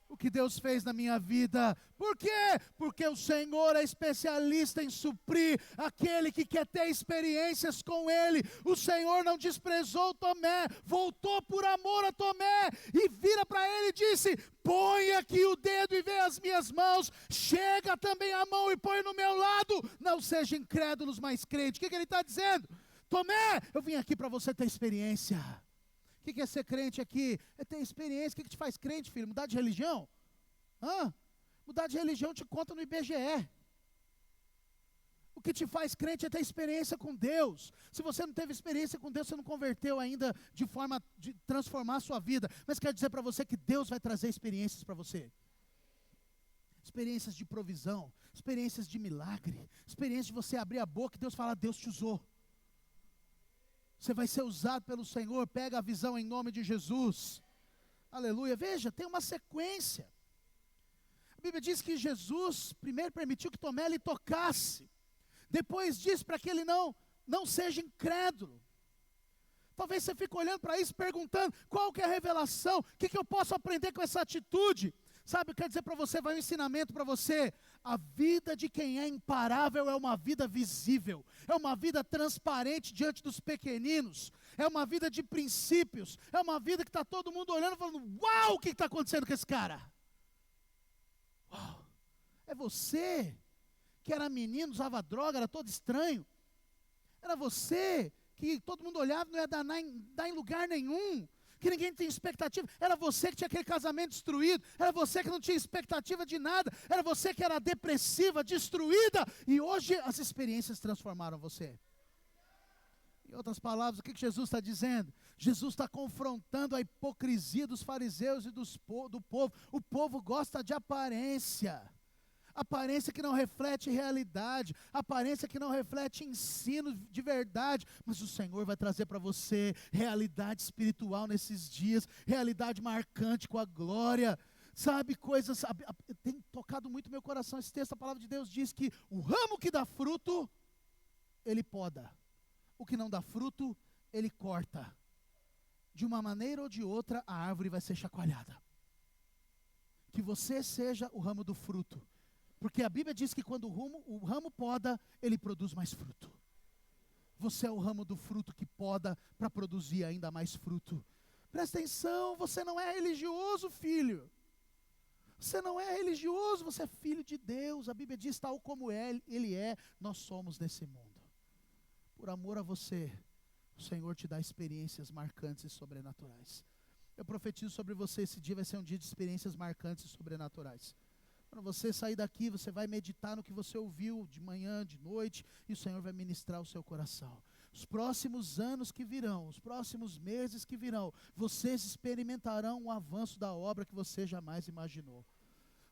O que Deus fez na minha vida. Por quê? Porque o Senhor é especialista em suprir aquele que quer ter experiências com Ele. O Senhor não desprezou Tomé, voltou por amor a Tomé e vira para ele e disse: põe aqui o dedo e vê as minhas mãos, chega também a mão e põe no meu lado, não sejam incrédulos, mas crentes. O que ele está dizendo? Tomé, eu vim aqui para você ter experiência. O que é ser crente aqui? É ter experiência. O que te faz crente, filho? Mudar de religião? Mudar de religião te conta no IBGE. O que te faz crente é ter experiência com Deus. Se você não teve experiência com Deus, você não converteu ainda de forma de transformar a sua vida. Mas quero dizer para você que Deus vai trazer experiências para você. Experiências de provisão, experiências de milagre, experiências de você abrir a boca e Deus falar: Deus te usou. Você vai ser usado pelo Senhor. Pega a visão em nome de Jesus. Aleluia. Veja, tem uma sequência. A Bíblia diz que Jesus primeiro permitiu que Tomé lhe tocasse. Depois disse para que ele não seja incrédulo. Talvez você fique olhando para isso perguntando: qual que é a revelação? O que eu posso aprender com essa atitude? Sabe, eu quero dizer para você, vai um ensinamento para você. A vida de quem é imparável é uma vida visível, é uma vida transparente diante dos pequeninos, é uma vida de princípios, é uma vida que está todo mundo olhando e falando: uau, o que está acontecendo com esse cara? Uau, é você que era menino, usava droga, era todo estranho, era você que todo mundo olhava e não ia dar em lugar nenhum, que ninguém tinha expectativa, era você que tinha aquele casamento destruído, era você que não tinha expectativa de nada, era você que era depressiva, destruída, e hoje as experiências transformaram você. Em outras palavras, o que Jesus está dizendo? Jesus está confrontando a hipocrisia dos fariseus e do povo. O povo gosta de aparência. Aparência que não reflete realidade, aparência que não reflete ensino de verdade, mas o Senhor vai trazer para você realidade espiritual nesses dias, realidade marcante com a glória, sabe, coisas, tem tocado muito meu coração esse texto. A palavra de Deus diz que o ramo que dá fruto, ele poda, o que não dá fruto, ele corta, de uma maneira ou de outra a árvore vai ser chacoalhada, que você seja o ramo do fruto. Porque a Bíblia diz que quando o ramo poda, ele produz mais fruto. Você é o ramo do fruto que poda para produzir ainda mais fruto. Presta atenção, você não é religioso, filho. Você não é religioso, você é filho de Deus. A Bíblia diz: tal como Ele é, nós somos nesse mundo. Por amor a você, o Senhor te dá experiências marcantes e sobrenaturais. Eu profetizo sobre você, esse dia vai ser um dia de experiências marcantes e sobrenaturais. Quando você sair daqui, você vai meditar no que você ouviu de manhã, de noite, e o Senhor vai ministrar o seu coração. Os próximos anos que virão, os próximos meses que virão, vocês experimentarão um avanço da obra que você jamais imaginou.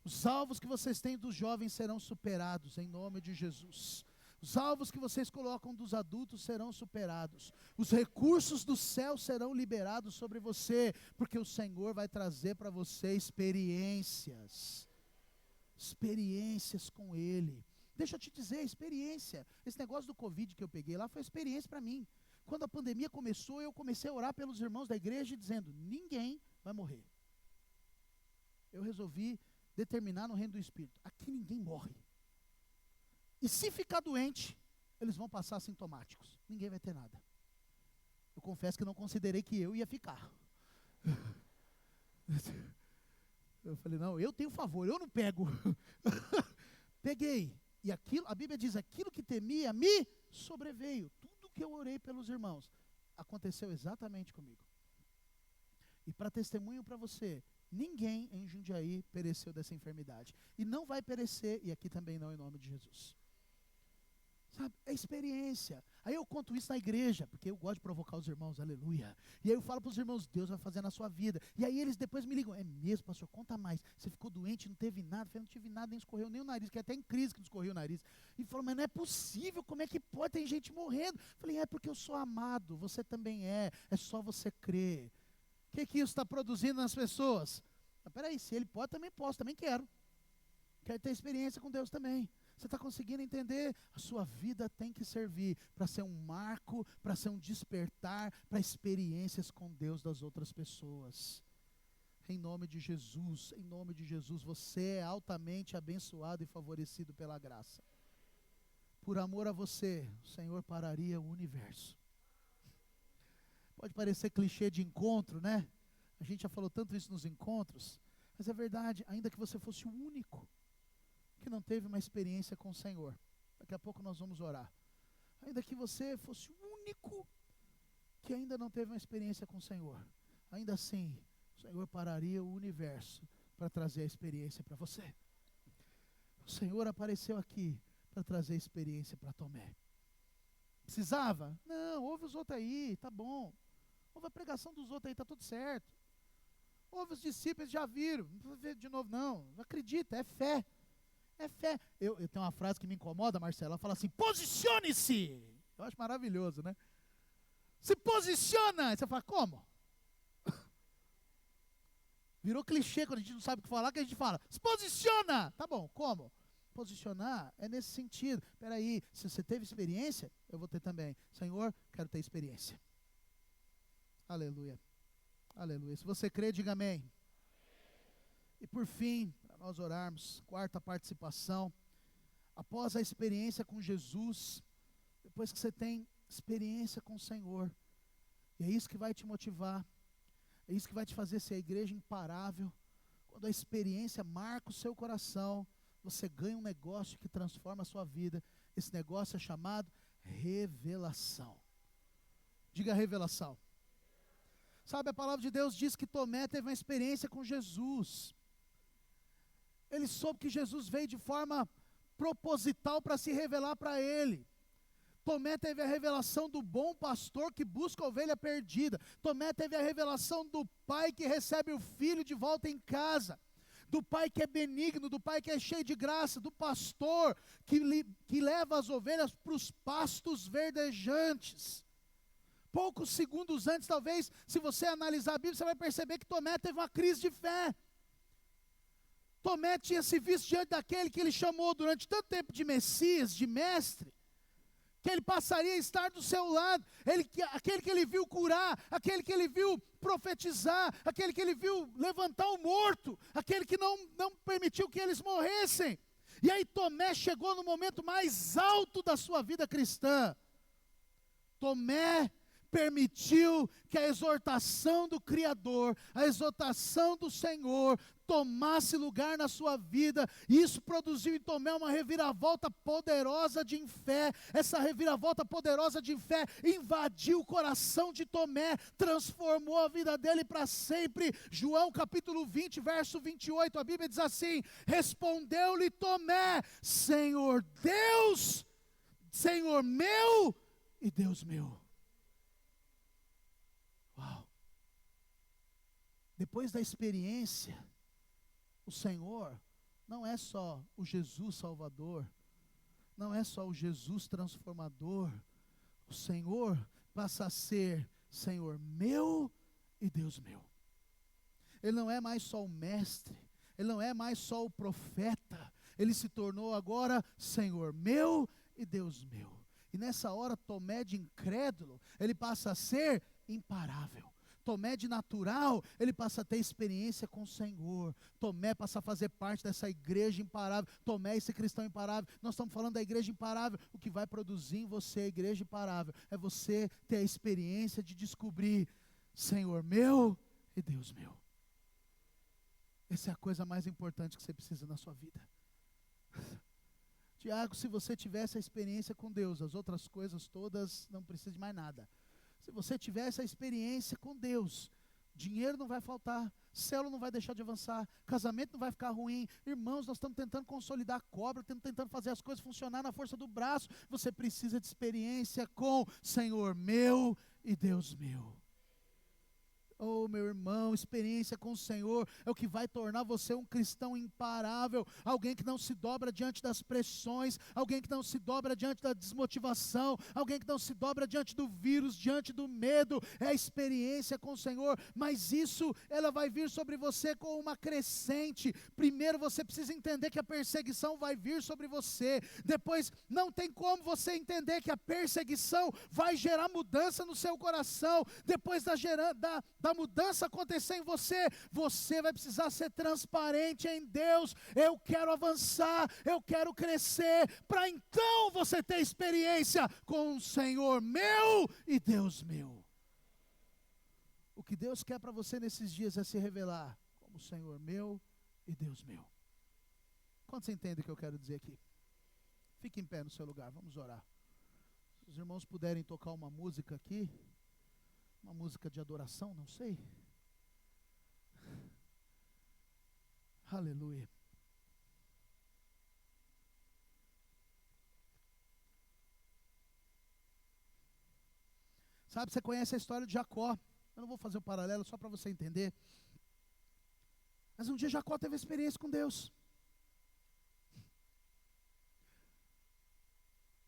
Os alvos que vocês têm dos jovens serão superados, em nome de Jesus. Os alvos que vocês colocam dos adultos serão superados. Os recursos do céu serão liberados sobre você, porque o Senhor vai trazer para você experiências. Experiências com Ele. Deixa eu te dizer, experiência. Esse negócio do Covid que eu peguei lá foi experiência para mim. Quando a pandemia começou, eu comecei a orar pelos irmãos da igreja dizendo, ninguém vai morrer. Eu resolvi determinar no reino do Espírito, aqui ninguém morre. E se ficar doente, eles vão passar assintomáticos. Ninguém vai ter nada. Eu confesso que não considerei que eu ia ficar. Eu falei, não, eu tenho favor, eu não pego. Peguei. E aquilo, a Bíblia diz, aquilo que temia me sobreveio. Tudo que eu orei pelos irmãos, aconteceu exatamente comigo. E para testemunho para você, ninguém em Jundiaí pereceu dessa enfermidade. E não vai perecer, e aqui também não, em nome de Jesus. Sabe, é experiência. Aí eu conto isso na igreja, porque eu gosto de provocar os irmãos, aleluia. E aí eu falo para os irmãos, Deus vai fazer na sua vida. E aí eles depois me ligam, é mesmo, pastor, conta mais. Você ficou doente, não teve nada. Eu falei, não tive nada, nem escorreu nem o nariz, que até em crise que não escorreu o nariz. E falou, mas não é possível, como é que pode, tem gente morrendo. Eu falei, é porque eu sou amado, você também é só você crer. O que isso está produzindo nas pessoas? Mas peraí, se ele pode, também posso, também quero. Quero ter experiência com Deus também. Você está conseguindo entender? A sua vida tem que servir para ser um marco, para ser um despertar, para experiências com Deus das outras pessoas. Em nome de Jesus, você é altamente abençoado e favorecido pela graça. Por amor a você, o Senhor pararia o universo. Pode parecer clichê de encontro, né? A gente já falou tanto isso nos encontros, mas é verdade, ainda que você fosse o único que não teve uma experiência com o Senhor. Daqui a pouco nós vamos orar. Ainda que você fosse o único que ainda não teve uma experiência com o Senhor, ainda assim, o Senhor pararia o universo para trazer a experiência para você. O Senhor apareceu aqui para trazer experiência para Tomé. Precisava? Não, ouve os outros aí, tá bom. Ouve a pregação dos outros aí, tá tudo certo. Ouve os discípulos, já viram. Não vou ver de novo, não. Acredita, é fé. É fé. Eu tenho uma frase que me incomoda, Marcela. Ela fala assim, posicione-se. Eu acho maravilhoso, né? Se posiciona. Aí você fala, como? Virou clichê quando a gente não sabe o que falar, que a gente fala, se posiciona. Tá bom, como? Posicionar é nesse sentido. Espera aí, se você teve experiência, eu vou ter também. Senhor, quero ter experiência. Aleluia. Aleluia. Se você crê, diga amém. E por fim, para nós orarmos, quarta participação. Após a experiência com Jesus, depois que você tem experiência com o Senhor, e é isso que vai te motivar, é isso que vai te fazer ser a igreja imparável. Quando a experiência marca o seu coração, você ganha um negócio que transforma a sua vida. Esse negócio é chamado revelação. Diga revelação. Sabe, a palavra de Deus diz que Tomé teve uma experiência com Jesus. Ele soube que Jesus veio de forma proposital para se revelar para ele. Tomé teve a revelação do bom pastor que busca a ovelha perdida. Tomé teve a revelação do pai que recebe o filho de volta em casa. Do pai que é benigno, do pai que é cheio de graça, do pastor que leva as ovelhas para os pastos verdejantes. Poucos segundos antes, talvez, se você analisar a Bíblia, você vai perceber que Tomé teve uma crise de fé. Tomé tinha se visto diante daquele que ele chamou durante tanto tempo de Messias, de mestre, que ele passaria a estar do seu lado, aquele que ele viu curar, aquele que ele viu profetizar, aquele que ele viu levantar o morto, aquele que não permitiu que eles morressem. E aí Tomé chegou no momento mais alto da sua vida cristã. Tomé permitiu que a exortação do Criador, a exortação do Senhor, tomasse lugar na sua vida, e isso produziu em Tomé uma reviravolta poderosa de fé. Essa reviravolta poderosa de fé invadiu o coração de Tomé, transformou a vida dele para sempre. João capítulo 20, verso 28, a Bíblia diz assim, respondeu-lhe Tomé, Senhor Deus, Senhor meu e Deus meu. Uau! Depois da experiência, o Senhor não é só o Jesus Salvador, não é só o Jesus transformador. O Senhor passa a ser Senhor meu e Deus meu. Ele não é mais só o mestre, ele não é mais só o profeta, ele se tornou agora Senhor meu e Deus meu. E nessa hora Tomé de incrédulo, ele passa a ser imparável. Tomé de natural, ele passa a ter experiência com o Senhor. Tomé passa a fazer parte dessa igreja imparável. Tomé, esse cristão imparável. Nós estamos falando da igreja imparável. O que vai produzir em você a igreja imparável é você ter a experiência de descobrir Senhor meu e Deus meu. Essa é a coisa mais importante que você precisa na sua vida. Tiago, se você tiver essa experiência com Deus, as outras coisas todas não precisam de mais nada. Se você tiver essa experiência com Deus, dinheiro não vai faltar, célula não vai deixar de avançar, casamento não vai ficar ruim. Irmãos, nós estamos tentando consolidar a cobra, estamos tentando fazer as coisas funcionar na força do braço. Você precisa de experiência com Senhor meu e Deus meu. Oh, meu irmão, experiência com o Senhor é o que vai tornar você um cristão imparável, alguém que não se dobra diante das pressões, alguém que não se dobra diante da desmotivação, alguém que não se dobra diante do vírus, diante do medo. É a experiência com o Senhor, mas isso, ela vai vir sobre você com uma crescente. Primeiro você precisa entender que a perseguição vai vir sobre você, depois não tem como você entender que a perseguição vai gerar mudança no seu coração, depois da mudança acontecer em você, você vai precisar ser transparente em Deus. Eu quero avançar, eu quero crescer, para então você ter experiência com o Senhor meu e Deus meu. O que Deus quer para você nesses dias é se revelar como Senhor meu e Deus meu. Quantos entendem o que eu quero dizer aqui? Fique em pé no seu lugar, vamos orar. Se os irmãos puderem tocar uma música aqui, uma música de adoração, não sei. Aleluia. Sabe, você conhece a história de Jacó. Eu não vou fazer o paralelo só para você entender. Mas um dia Jacó teve experiência com Deus.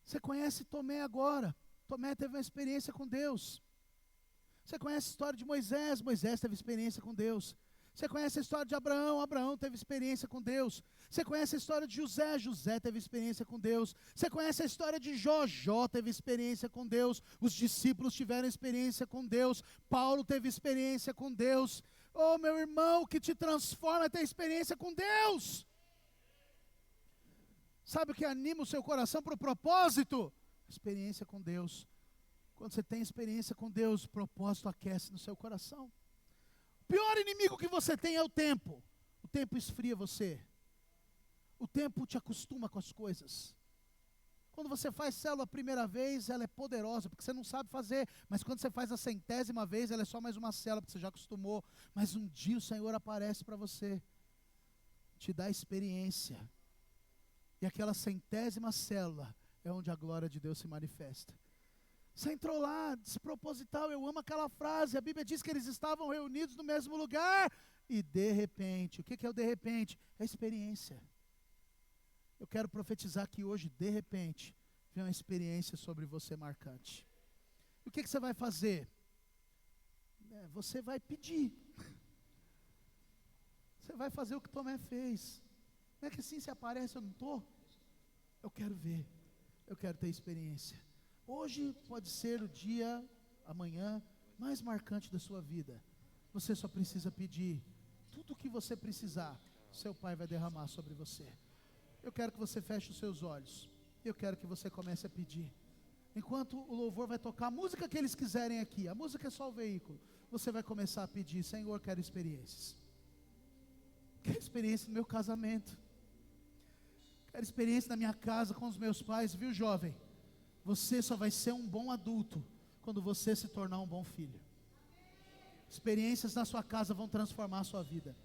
Você conhece Tomé agora. Tomé teve uma experiência com Deus. Você conhece a história de Moisés, Moisés teve experiência com Deus. Você conhece a história de Abraão, Abraão teve experiência com Deus. Você conhece a história de José, José teve experiência com Deus. Você conhece a história de Jó, Jó teve experiência com Deus. Os discípulos tiveram experiência com Deus. Paulo teve experiência com Deus. Oh, meu irmão, o que te transforma é ter experiência com Deus. Sabe o que anima o seu coração para o propósito? Experiência com Deus. Quando você tem experiência com Deus, o propósito aquece no seu coração. O pior inimigo que você tem é o tempo. O tempo esfria você. O tempo te acostuma com as coisas. Quando você faz célula a primeira vez, ela é poderosa, porque você não sabe fazer. Mas quando você faz a 100ª vez, ela é só mais uma célula, porque você já acostumou. Mas um dia o Senhor aparece para você, te dá experiência. E aquela 100ª célula é onde a glória de Deus se manifesta. Você entrou lá, desproposital, eu amo aquela frase, a Bíblia diz que eles estavam reunidos no mesmo lugar, e de repente, o que é o de repente? É experiência. Eu quero profetizar que hoje, de repente, vem uma experiência sobre você marcante. E o que você vai fazer? Você vai pedir. Você vai fazer o que Tomé fez. Não é que assim, se aparece, eu não estou. Eu quero ver, eu quero ter experiência. Hoje pode ser o dia, amanhã, mais marcante da sua vida. Você só precisa pedir. Tudo o que você precisar, seu Pai vai derramar sobre você. Eu quero que você feche os seus olhos. Eu quero que você comece a pedir. Enquanto o louvor vai tocar a música que eles quiserem aqui, a música é só o veículo. Você vai começar a pedir: Senhor, quero experiências. Quero experiência no meu casamento. Quero experiência na minha casa com os meus pais, viu, jovem? Você só vai ser um bom adulto quando você se tornar um bom filho. Experiências na sua casa vão transformar a sua vida.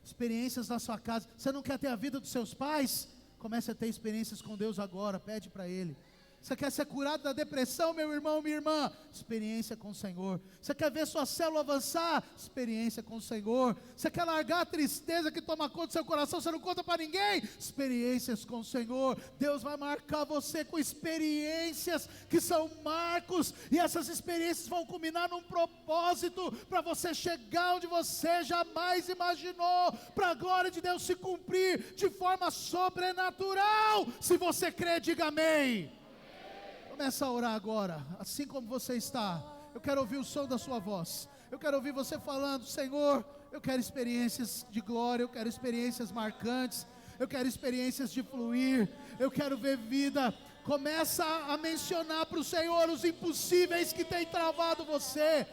Experiências na sua casa. Você não quer ter a vida dos seus pais? Comece a ter experiências com Deus agora. Pede para Ele. Você quer ser curado da depressão, meu irmão, minha irmã? Experiência com o Senhor. Você quer ver sua célula avançar? Experiência com o Senhor. Você quer largar a tristeza que toma conta do seu coração, você não conta para ninguém? Experiências com o Senhor. Deus vai marcar você com experiências que são marcos, e essas experiências vão culminar num propósito, para você chegar onde você jamais imaginou, para a glória de Deus se cumprir de forma sobrenatural. Se você crê, diga amém. Começa a orar agora, assim como você está. Eu quero ouvir o som da sua voz. Eu quero ouvir você falando: Senhor, eu quero experiências de glória, eu quero experiências marcantes, eu quero experiências de fluir, eu quero ver vida. Começa a mencionar para o Senhor os impossíveis que tem travado você.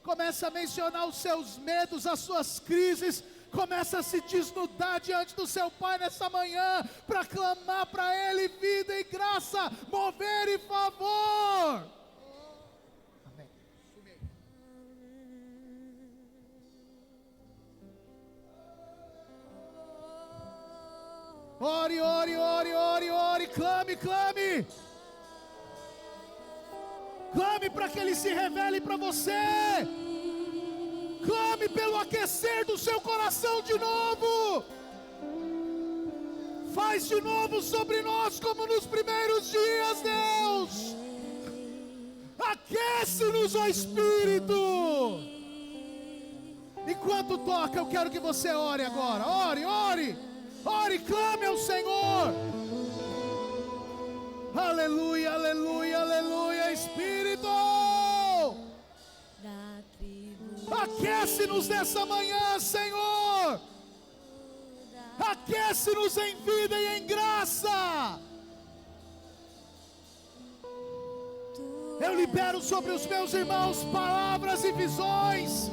Começa a mencionar os seus medos, as suas crises. Começa a se desnudar diante do seu Pai nessa manhã, para clamar para Ele vida e graça, mover e favor. Amém. Ore, ore, ore, ore, ore, clame, clame. Clame para que Ele se revele para você. Clame pelo aquecer do seu coração de novo. Faz de novo sobre nós como nos primeiros dias, Deus. Aquece-nos, ó Espírito. Enquanto toca, eu quero que você ore agora. Ore, ore, ore, clame ao Senhor. Aleluia, aleluia, aleluia, Espírito. Aquece-nos nessa manhã, Senhor. Aquece-nos em vida e em graça. Eu libero sobre os meus irmãos palavras e visões.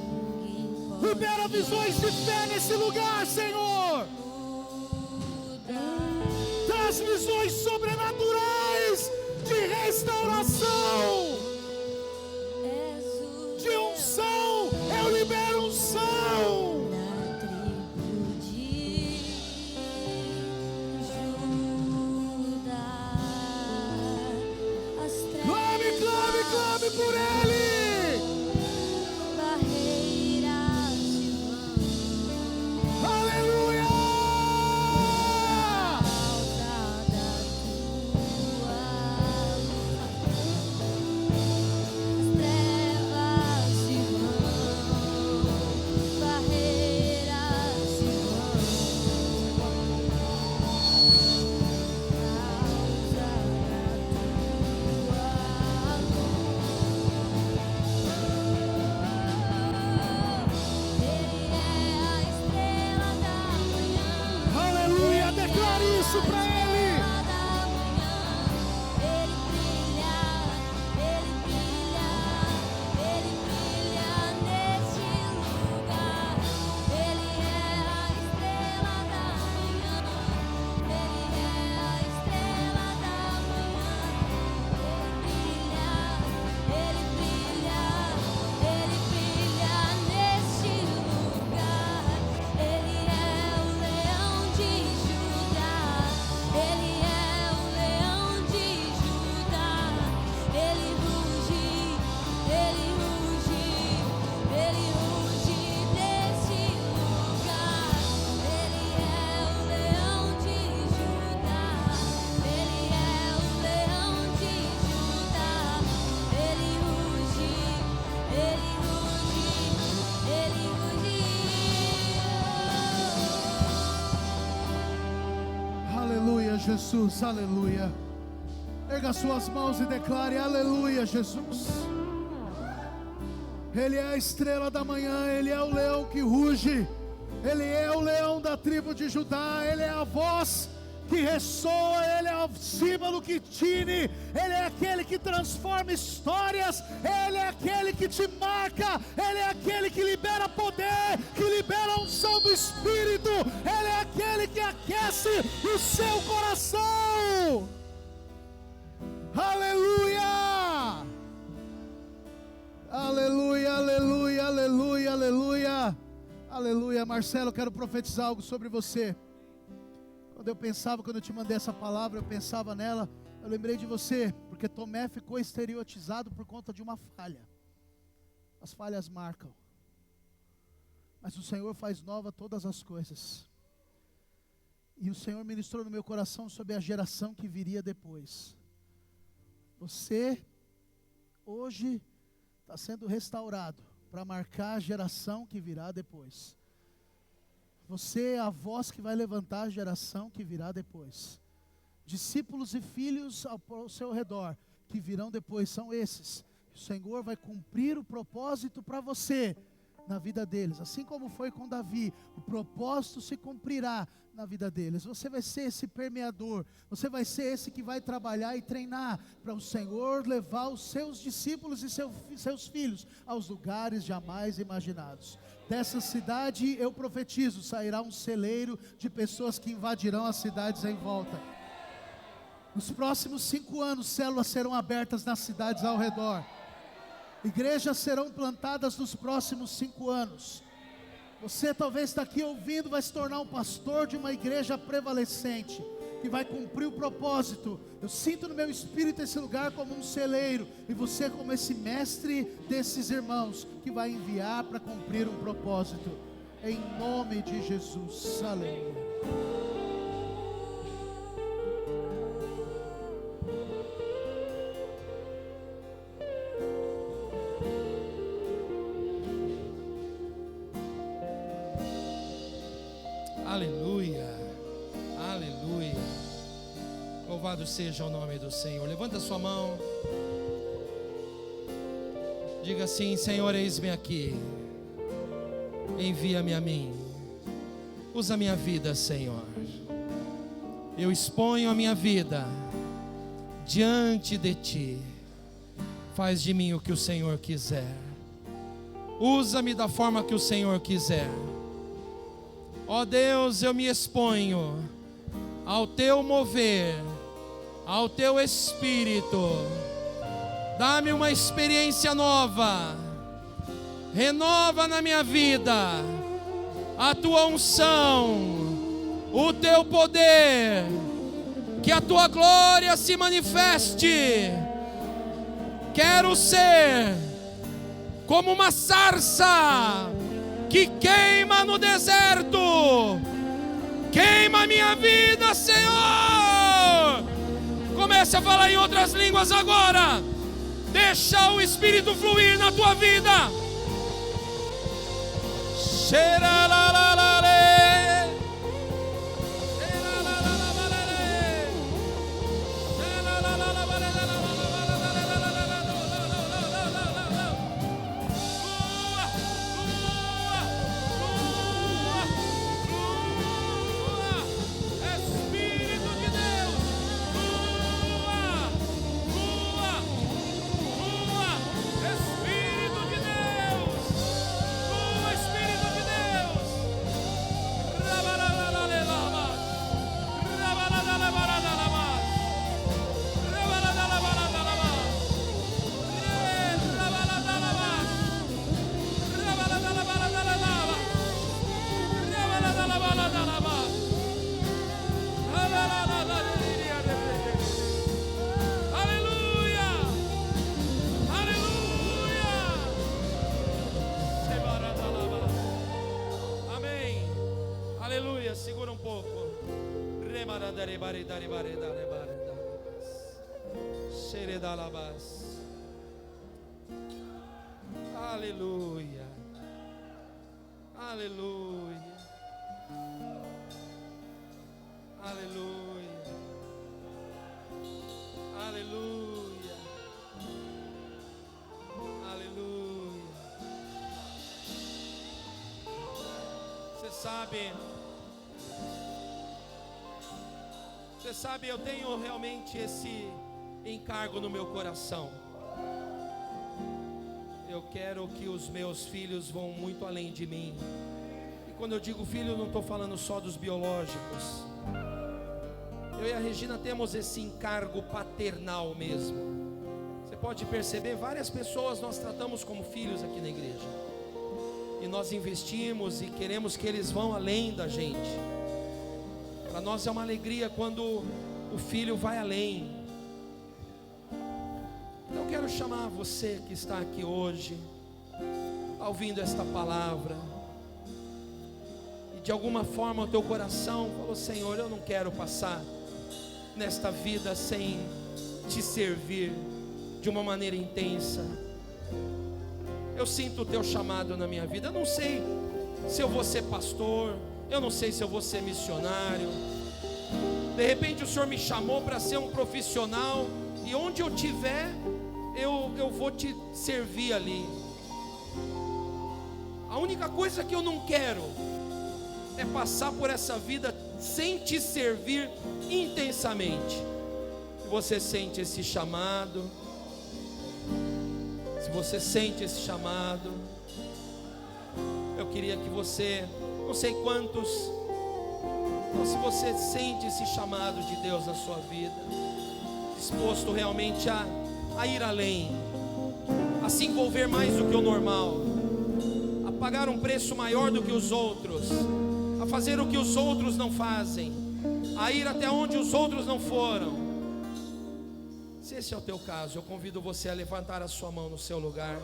Libera visões de fé nesse lugar, Senhor. Traz visões sobrenaturais de restauração, de unção. Eu libero unção. Na tribo de Judá, as Clame, clame, clame por Ele. barreiras de vão. Aleluia. Causa da tua as trevas se vão, barreiras se vão, causa da tua Ele é a estrela da manhã. Aleluia. Declare isso para Ele. Ele brilha neste lugar. Ele é a estrela da manhã. Ele é a estrela da manhã. Ele brilha neste lugar. Ele é o leão de Judá. Ele é o leão de Judá. Ele ruge neste lugar. Ele é o leão de Judá. Ele é o leão de Judá. Ele ruge. Aleluia, Jesus, aleluia. Erga suas mãos e declare: aleluia, Jesus. Ele é a estrela da manhã, Ele é o leão que ruge, Ele é o leão da tribo de Judá, Ele é a voz que ressoa, Ele é o símbolo que tine, Ele é aquele que transforma histórias, Ele é aquele que te marca, Ele é aquele que libera poder, que libera a unção do Espírito, Ele é aquele que aquece o seu coração. Aleluia! Aleluia, aleluia, aleluia, aleluia, aleluia. Marcelo, eu quero profetizar algo sobre você. Quando eu te mandei essa palavra, eu pensava nela, Eu lembrei de você, porque Tomé ficou estereotizado por conta de uma falha. As falhas marcam. Mas o Senhor faz nova todas as coisas. E o Senhor ministrou no meu coração sobre a geração que viria depois. Você, hoje, está sendo restaurado para marcar a geração que virá depois. Você é a voz que vai levantar a geração que virá depois. Discípulos e filhos ao seu redor, que virão depois, são esses. O Senhor vai cumprir o propósito para você, na vida deles. Assim como foi com Davi, o propósito se cumprirá na vida deles. Você vai ser esse permeador, você vai ser esse que vai trabalhar e treinar para o Senhor levar os seus discípulos e seus filhos aos lugares jamais imaginados. Dessa cidade eu profetizo, sairá um celeiro de pessoas que invadirão as cidades em volta. Nos próximos 5 anos, células serão abertas nas cidades ao redor. Igrejas serão plantadas nos próximos 5 anos. Você talvez está aqui ouvindo, vai se tornar um pastor de uma igreja prevalecente, que vai cumprir o propósito. Eu sinto no meu espírito esse lugar como um celeiro, e você como esse mestre desses irmãos, que vai enviar para cumprir um propósito, em nome de Jesus. Aleluia. Aleluia, aleluia. Louvado seja o nome do Senhor. Levanta sua mão. Diga assim: Senhor, eis-me aqui. Envia-me a mim. Usa a minha vida, Senhor. Eu exponho a minha vida diante de Ti. Faz de mim o que o Senhor quiser. Usa-me da forma que o Senhor quiser. Ó Deus, eu me exponho ao Teu mover, ao Teu Espírito. Dá-me uma experiência nova, renova na minha vida a Tua unção, o Teu poder, que a Tua glória se manifeste. Quero ser como uma sarça que queima no deserto. Queima a minha vida, Senhor. Comece a falar em outras línguas agora. Deixa o Espírito fluir na tua vida. Segura um pouco. Aleluia. Aleluia. Aleluia. Aleluia. Aleluia. Você sabe, eu tenho realmente esse encargo no meu coração. Eu quero que os meus filhos vão muito além de mim. E quando eu digo filho, eu não estou falando só dos biológicos. Eu e a Regina temos esse encargo paternal mesmo. Você pode perceber, várias pessoas nós tratamos como filhos aqui na igreja. E nós investimos e queremos que eles vão além da gente. Para nós é uma alegria quando o filho vai além. quero chamar você que está aqui hoje, ouvindo esta palavra, e de alguma forma o teu coração falou: Senhor, eu não quero passar nesta vida sem te servir de uma maneira intensa. Eu sinto o teu chamado na minha vida. Eu não sei se eu vou ser pastor, eu não sei se eu vou ser missionário. De repente o Senhor me chamou para ser um profissional, e onde eu estiver, eu vou te servir ali. A única coisa que eu não quero é passar por essa vida sem te servir intensamente. Se você sente esse chamado, se você sente esse chamado, eu queria que você, não sei quantos, ou se você sente esse chamado de Deus na sua vida, disposto realmente a ir além, a se envolver mais do que o normal, a pagar um preço maior do que os outros, a fazer o que os outros não fazem, a ir até onde os outros não foram. Se esse é o teu caso, eu convido você a levantar a sua mão no seu lugar.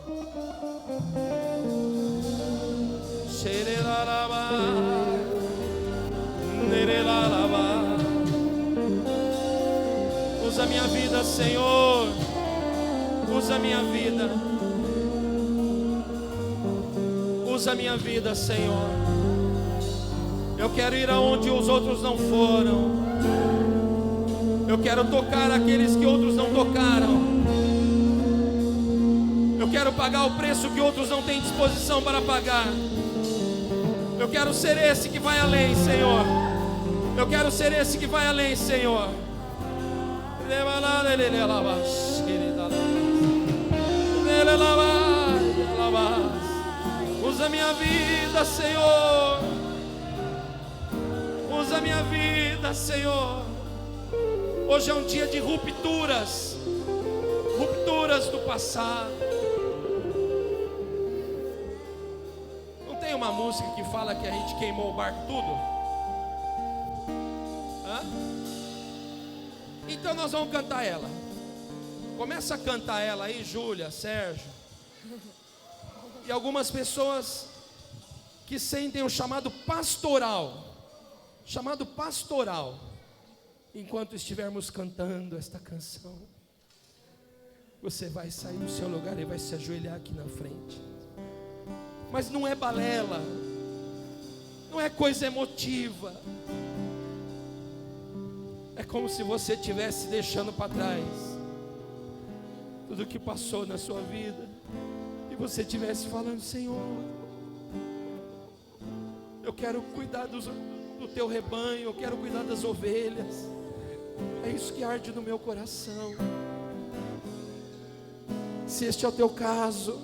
Usa minha vida, Senhor. Usa minha vida. Usa minha vida, Senhor. Eu quero ir aonde os outros não foram. Eu quero tocar aqueles que outros não tocaram. Eu quero pagar o preço que outros não têm disposição para pagar. Eu quero ser esse que vai além, Senhor. Eu quero ser esse que vai além, Senhor. Usa minha vida, Senhor. Usa minha vida, Senhor. Hoje é um dia de rupturas, rupturas do passado. Não tem uma música que fala que a gente queimou o barco tudo? Hã? Então nós vamos cantar ela. Começa a cantar ela aí, Júlia, Sérgio. E algumas pessoas que sentem o chamado pastoral. Chamado pastoral. Enquanto estivermos cantando esta canção, você vai sair do seu lugar e vai se ajoelhar aqui na frente. Mas não é balela, não é coisa emotiva. É como se você estivesse deixando para trás tudo que passou na sua vida, e você estivesse falando: Senhor, eu quero cuidar do teu rebanho, eu quero cuidar das ovelhas. É isso que arde no meu coração. Se este é o teu caso,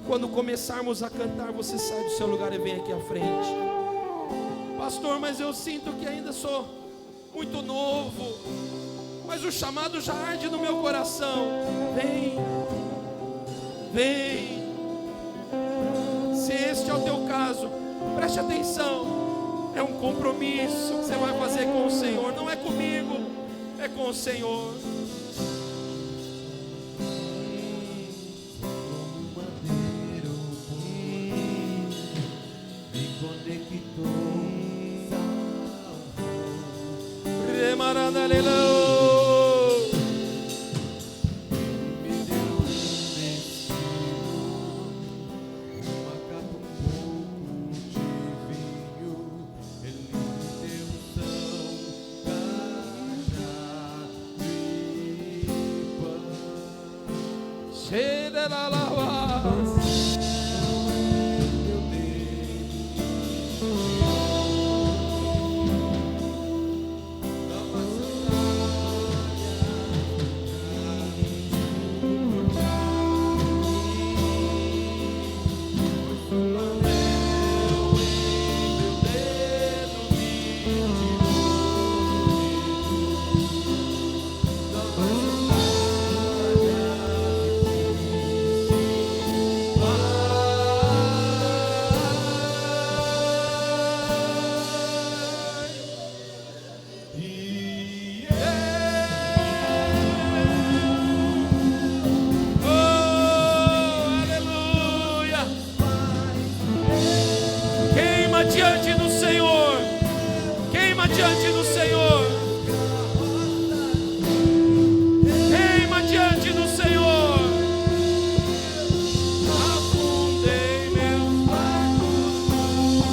quando começarmos a cantar, você sai do seu lugar e vem aqui à frente. Pastor, mas eu sinto que ainda sou muito novo, mas o chamado já arde no meu coração. Vem, vem. Se este é o teu caso, preste atenção. É um compromisso que você vai fazer com o Senhor. Não é comigo, é com o Senhor. diante do Senhor. Queima diante do Senhor. Afundei meus passos no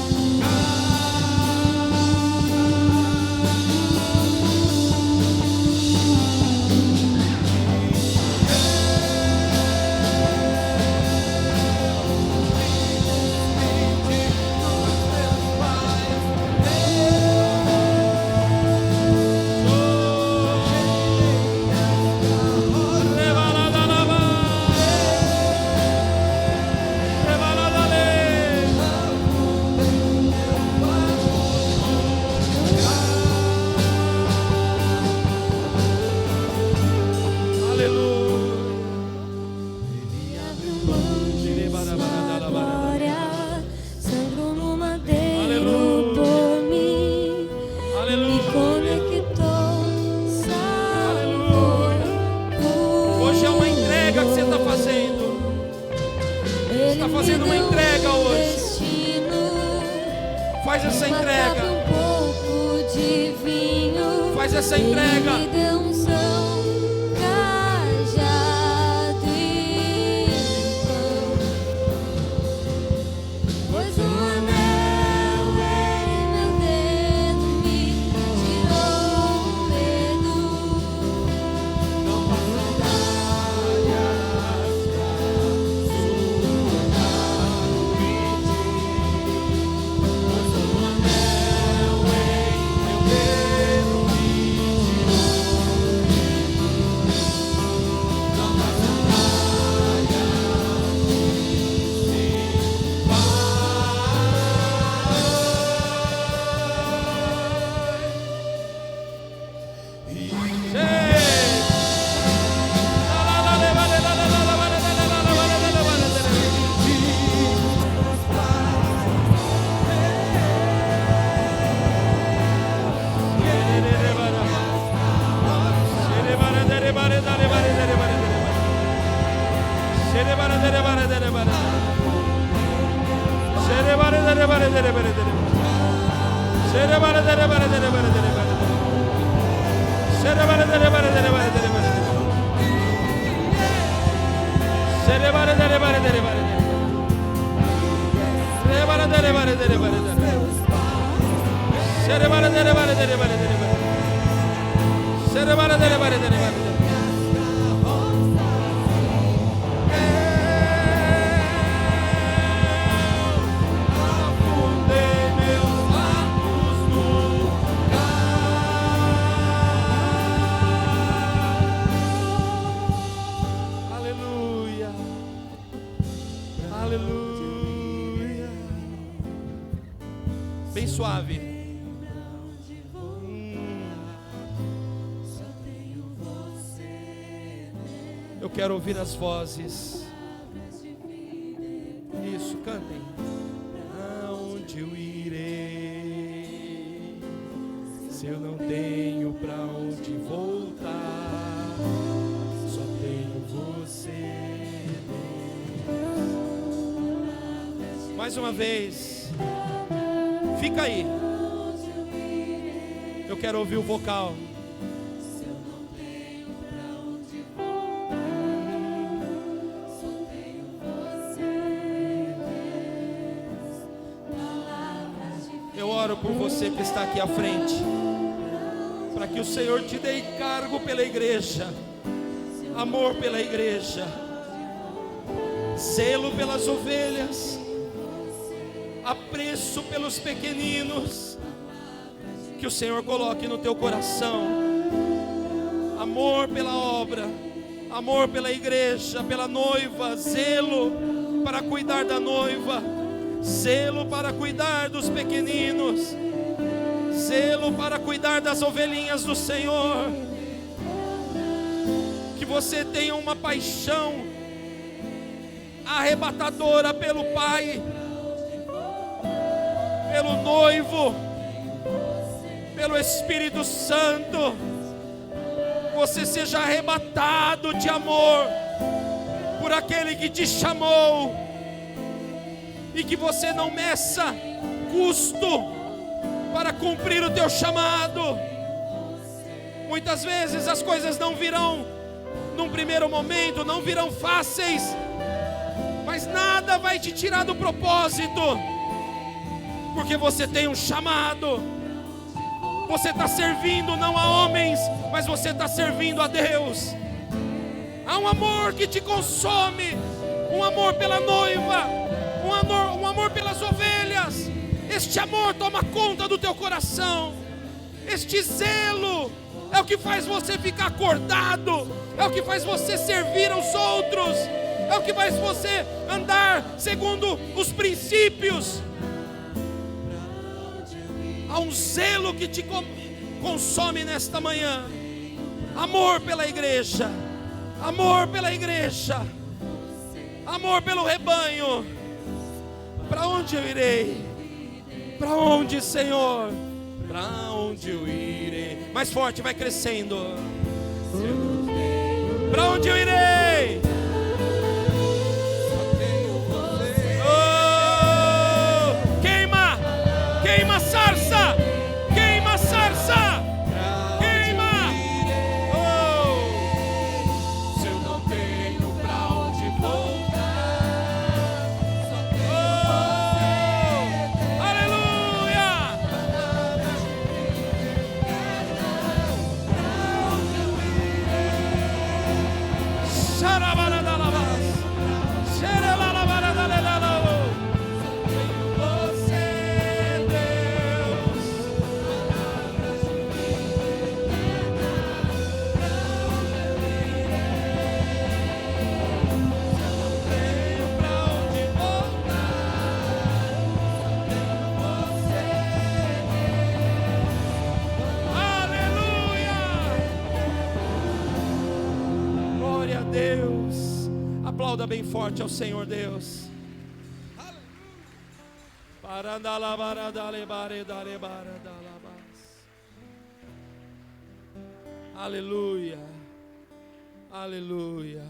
fazendo uma entrega hoje. Faz essa entrega. Faz essa entrega. Bem suave. Eu quero ouvir as vozes. Isso, cantem. Aonde eu irei, se eu não tenho pra onde voltar? Só tenho você. Mais uma vez. Fica aí. Eu quero ouvir o vocal. Eu oro por você que está aqui à frente, para que o Senhor te dê encargo pela igreja, amor pela igreja, zelo pelas ovelhas, apreço pelos pequeninos, que o Senhor coloque no teu coração, amor pela obra, amor pela igreja, pela noiva, zelo para cuidar da noiva, zelo para cuidar dos pequeninos, zelo para cuidar das ovelhinhas do Senhor. Que você tenha uma paixão arrebatadora pelo Pai, pelo noivo, pelo Espírito Santo. Você seja arrebatado de amor por aquele que te chamou, e que você não meça custo para cumprir o teu chamado. Muitas vezes as coisas não virão num primeiro momento, não virão fáceis, mas nada vai te tirar do propósito, porque você tem um chamado. Você está servindo não a homens, mas você está servindo a Deus. Há um amor que te consome, um amor pela noiva, um amor pelas ovelhas. Este amor toma conta do teu coração. Este zelo é o que faz você ficar acordado, é o que faz você servir aos outros, é o que faz você andar segundo os princípios. Há um zelo que te consome nesta manhã. Amor pela igreja, amor pela igreja, amor pelo rebanho. Para onde eu irei? Para onde, Senhor? Para onde eu irei? Mais forte, vai crescendo. Para onde eu irei? Oh, queima, queima a sarça, queima a sarça, queima. Oh, se eu não tenho para onde voltar, oh, aleluia. Glória a Deus. Aplauda bem forte ao Senhor Deus. Aleluia, aleluia,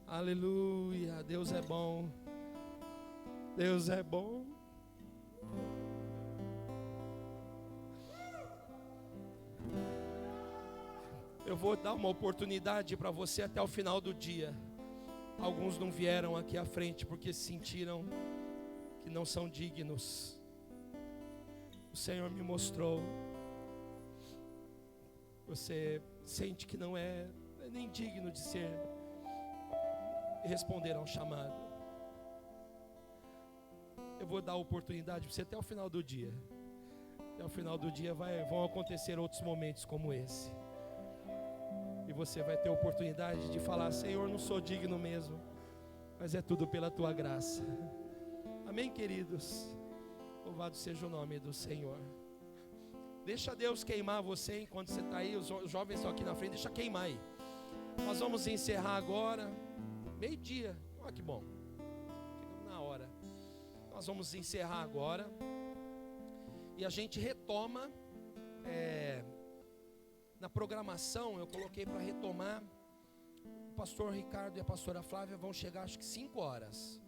aleluia. Deus é bom, Deus é bom. Eu vou dar uma oportunidade para você até o final do dia. Alguns não vieram aqui à frente porque sentiram que não são dignos. O Senhor me mostrou. Você sente que não é nem digno de ser e responder ao chamado. Eu vou dar a oportunidade para você até o final do dia. Até o final do dia vão acontecer outros momentos como esse. E você vai ter a oportunidade de falar: Senhor, não sou digno mesmo, mas é tudo pela tua graça. Amém, queridos? Louvado seja o nome do Senhor. Deixa Deus queimar você enquanto você está aí. Os jovens estão aqui na frente, deixa queimar aí. Nós vamos encerrar agora, meio-dia. Olha que bom, chegamos na hora. Nós vamos encerrar agora e a gente retoma. Na programação eu coloquei para retomar. O pastor Ricardo e a pastora Flávia vão chegar acho que 5 horas.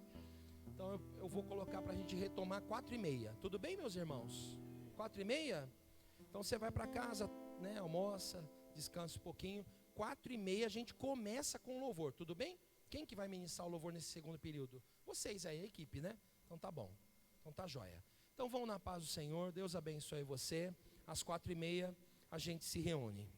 Então eu vou colocar para a gente retomar 4:30. Tudo bem, meus irmãos? 4:30? Então você vai para casa, né, almoça, descansa um pouquinho. 4:30 a gente começa com louvor, tudo bem? Quem que vai ministrar o louvor nesse segundo período? Vocês aí, a equipe, né? Então tá bom, então tá jóia. Então vão na paz do Senhor, Deus abençoe você. Às 4:30 a gente se reúne.